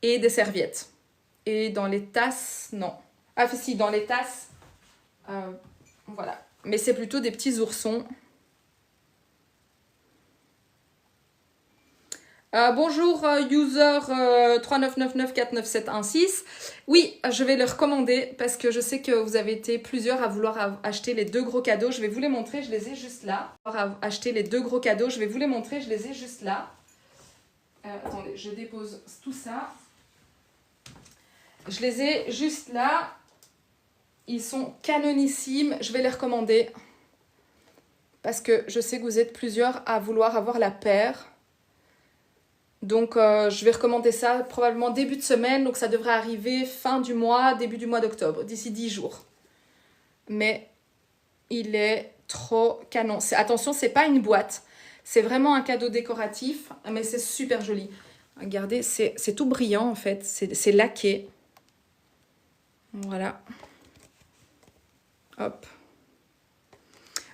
Et des serviettes. Et dans les tasses, non. Ah si, dans les tasses, voilà. Mais c'est plutôt des petits oursons. Bonjour user 3999499716. Oui, je vais le recommander parce que je sais que vous avez été plusieurs à vouloir acheter les 2 gros cadeaux. Je vais vous les montrer, je les ai juste là. Acheter les 2 gros cadeaux, je vais vous les montrer, je les ai juste là. Attendez, je dépose tout ça. Je les ai juste là. Ils sont canonissimes. Je vais les recommander. Parce que je sais que vous êtes plusieurs à vouloir avoir la paire. Donc, je vais recommander ça probablement début de semaine. Donc, ça devrait arriver fin du mois, début du mois d'octobre. D'ici 10 jours. Mais il est trop canon. Attention, c'est pas une boîte. C'est vraiment un cadeau décoratif. Mais c'est super joli. Regardez, c'est tout brillant en fait. C'est laqué. Voilà. Hop.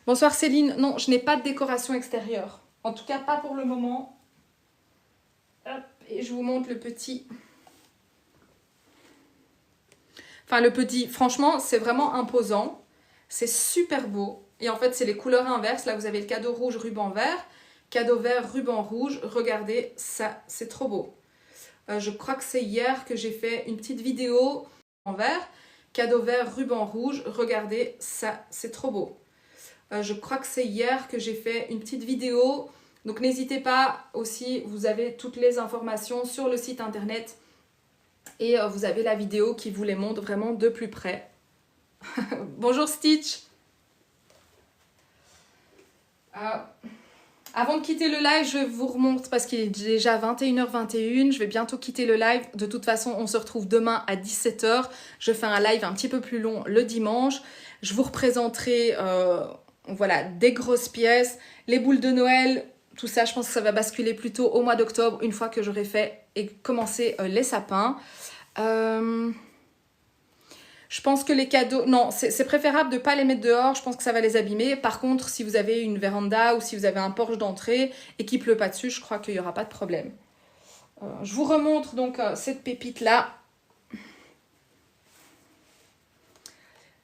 Bonsoir Céline. Non, je n'ai pas de décoration extérieure. En tout cas, pas pour le moment. Hop. Et je vous montre le petit. Enfin, le petit, franchement, c'est vraiment imposant. C'est super beau. Et en fait, c'est les couleurs inverses. Là, vous avez le cadeau rouge, ruban vert. Cadeau vert, ruban rouge. Regardez, ça, c'est trop beau. Je crois que c'est hier que j'ai fait une petite vidéo en vert. Cadeau vert, ruban rouge. Regardez, ça, c'est trop beau. Je crois que c'est hier que j'ai fait une petite vidéo. Donc n'hésitez pas aussi, vous avez toutes les informations sur le site internet. Et vous avez la vidéo qui vous les montre vraiment de plus près. Bonjour Stitch. Avant de quitter le live, je vous remonte parce qu'il est déjà 21h21. Je vais bientôt quitter le live. De toute façon, on se retrouve demain à 17h. Je fais un live un petit peu plus long le dimanche. Je vous représenterai voilà, des grosses pièces, les boules de Noël. Tout ça, je pense que ça va basculer plutôt au mois d'octobre, une fois que j'aurai fait et commencé les sapins. Je pense que les cadeaux... Non, c'est préférable de ne pas les mettre dehors. Je pense que ça va les abîmer. Par contre, si vous avez une véranda ou si vous avez un porche d'entrée et qu'il ne pleut pas dessus, je crois qu'il n'y aura pas de problème. Je vous remontre donc cette pépite-là.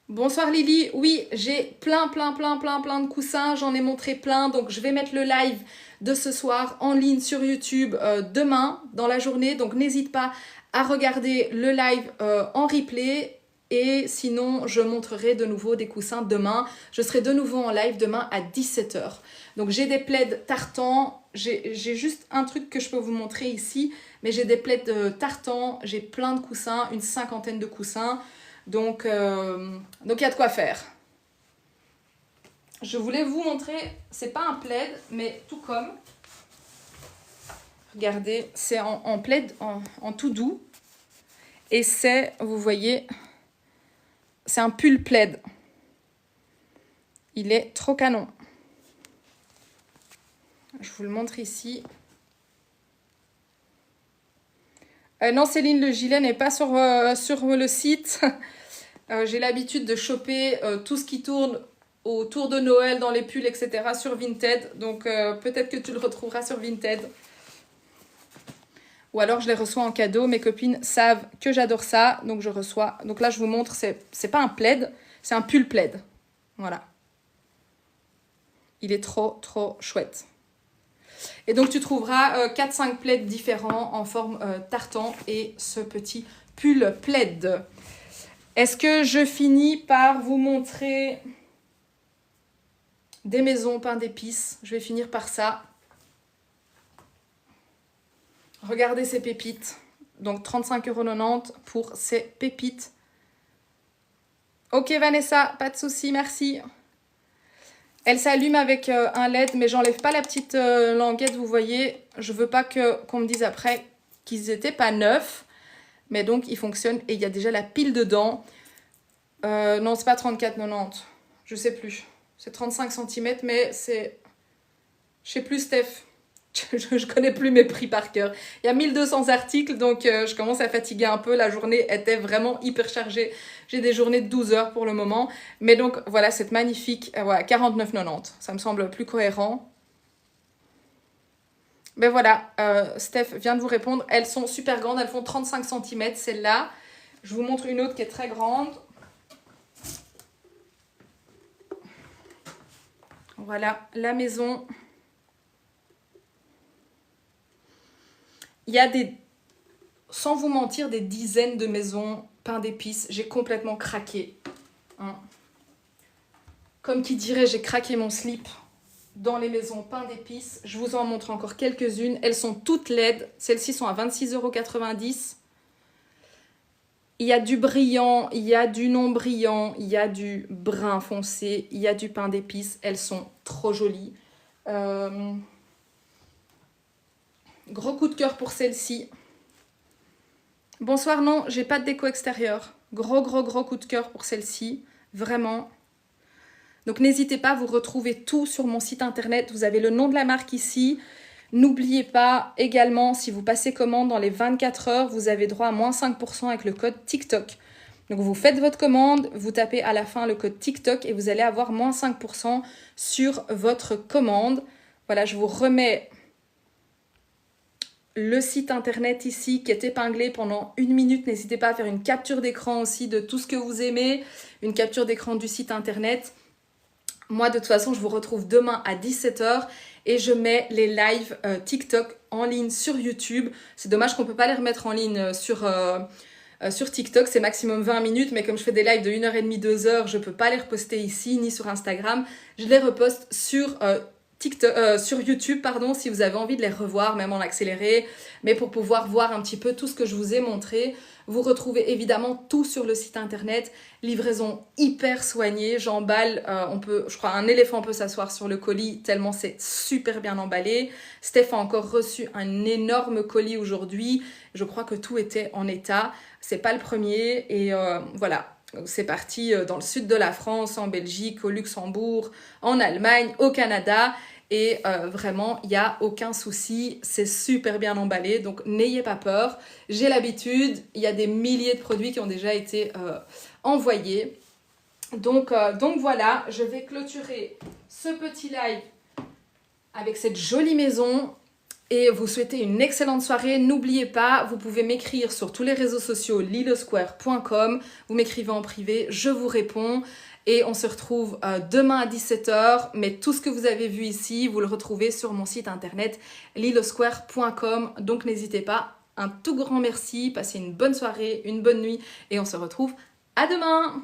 Bonsoir Lily. Oui, j'ai plein de coussins. J'en ai montré plein. Donc, je vais mettre le live de ce soir en ligne sur YouTube demain dans la journée. Donc, n'hésite pas à regarder le live en replay. Et sinon, je montrerai de nouveau des coussins demain. Je serai de nouveau en live demain à 17h. Donc, j'ai des plaids tartans. J'ai juste un truc que je peux vous montrer ici. Mais j'ai des plaids tartans. J'ai plein de coussins, une 50aine de coussins. Donc, il y a de quoi faire. Je voulais vous montrer, c'est pas un plaid, mais tout comme. Regardez, c'est en plaid, en tout doux. Et c'est, vous voyez... C'est un pull plaid. Il est trop canon. Je vous le montre ici. Non, Céline, le gilet n'est pas sur le site. J'ai l'habitude de choper tout ce qui tourne autour de Noël dans les pulls, etc. sur Vinted. Donc, peut-être que tu le retrouveras sur Vinted. Ou alors, je les reçois en cadeau. Mes copines savent que j'adore ça. Donc, je reçois. Donc là, je vous montre, c'est pas un plaid. C'est un pull plaid. Voilà. Il est trop chouette. Et donc, tu trouveras 4-5 plaids différents en forme tartan et ce petit pull plaid. Est-ce que je finis par vous montrer des maisons pain d'épices? Je vais finir par ça. Regardez ces pépites. Donc 35,90 € pour ces pépites. Ok Vanessa, pas de souci, merci. Elle s'allume avec un LED, mais j'enlève pas la petite languette, vous voyez. Je veux pas qu'on me dise après qu'ils étaient pas neufs. Mais donc, ils fonctionnent et il y a déjà la pile dedans. Non, c'est pas 34,90. Je sais plus. C'est 35 cm, mais c'est... Je sais plus, Steph. Je connais plus mes prix par cœur. Il y a 1200 articles, donc je commence à fatiguer un peu. La journée était vraiment hyper chargée. J'ai des journées de 12 heures pour le moment. Mais donc, voilà, cette magnifique... voilà, 49,90. Ça me semble plus cohérent. Mais voilà, Steph vient de vous répondre. Elles sont super grandes, elles font 35 cm, celle-là. Je vous montre une autre qui est très grande. Voilà, la maison. Il y a sans vous mentir, des dizaines de maisons pain d'épices. J'ai complètement craqué. Hein. Comme qui dirait, j'ai craqué mon slip dans les maisons pain d'épices. Je vous en montre encore quelques-unes. Elles sont toutes laides. Celles-ci sont à 26,90 €. Il y a du brillant, il y a du non brillant, il y a du brun foncé, il y a du pain d'épices. Elles sont trop jolies. Gros coup de cœur pour celle-ci. Bonsoir, non, j'ai pas de déco extérieure. Gros coup de cœur pour celle-ci. Vraiment. Donc n'hésitez pas, vous retrouvez tout sur mon site internet. Vous avez le nom de la marque ici. N'oubliez pas également, si vous passez commande dans les 24 heures, vous avez droit à moins 5% avec le code TikTok. Donc vous faites votre commande, vous tapez à la fin le code TikTok et vous allez avoir moins 5% sur votre commande. Voilà, je vous remets le site internet ici qui est épinglé pendant 1 minute. N'hésitez pas à faire une capture d'écran aussi de tout ce que vous aimez, une capture d'écran du site internet. Moi, de toute façon, je vous retrouve demain à 17 h et je mets les lives TikTok en ligne sur YouTube. C'est dommage qu'on ne peut pas les remettre en ligne sur Sur TikTok, c'est maximum 20 minutes, mais comme je fais des lives de 1h30, 2h, je peux pas les reposter ici, ni sur Instagram. Je les reposte sur sur YouTube, pardon, si vous avez envie de les revoir, même en accéléré, mais pour pouvoir voir un petit peu tout ce que je vous ai montré. Vous retrouvez évidemment tout sur le site internet, livraison hyper soignée, j'emballe, je crois un éléphant peut s'asseoir sur le colis tellement c'est super bien emballé. Steph a encore reçu un énorme colis aujourd'hui, je crois que tout était en état, c'est pas le premier et voilà. C'est parti dans le sud de la France, en Belgique, au Luxembourg, en Allemagne, au Canada. Et vraiment, il n'y a aucun souci. C'est super bien emballé. Donc, n'ayez pas peur. J'ai l'habitude. Il y a des milliers de produits qui ont déjà été envoyés. Donc voilà, je vais clôturer ce petit live avec cette jolie maison. Et vous souhaitez une excellente soirée, n'oubliez pas, vous pouvez m'écrire sur tous les réseaux sociaux lilosquare.com, vous m'écrivez en privé, je vous réponds et on se retrouve demain à 17h, mais tout ce que vous avez vu ici, vous le retrouvez sur mon site internet lilosquare.com, donc n'hésitez pas, un tout grand merci, passez une bonne soirée, une bonne nuit et on se retrouve à demain.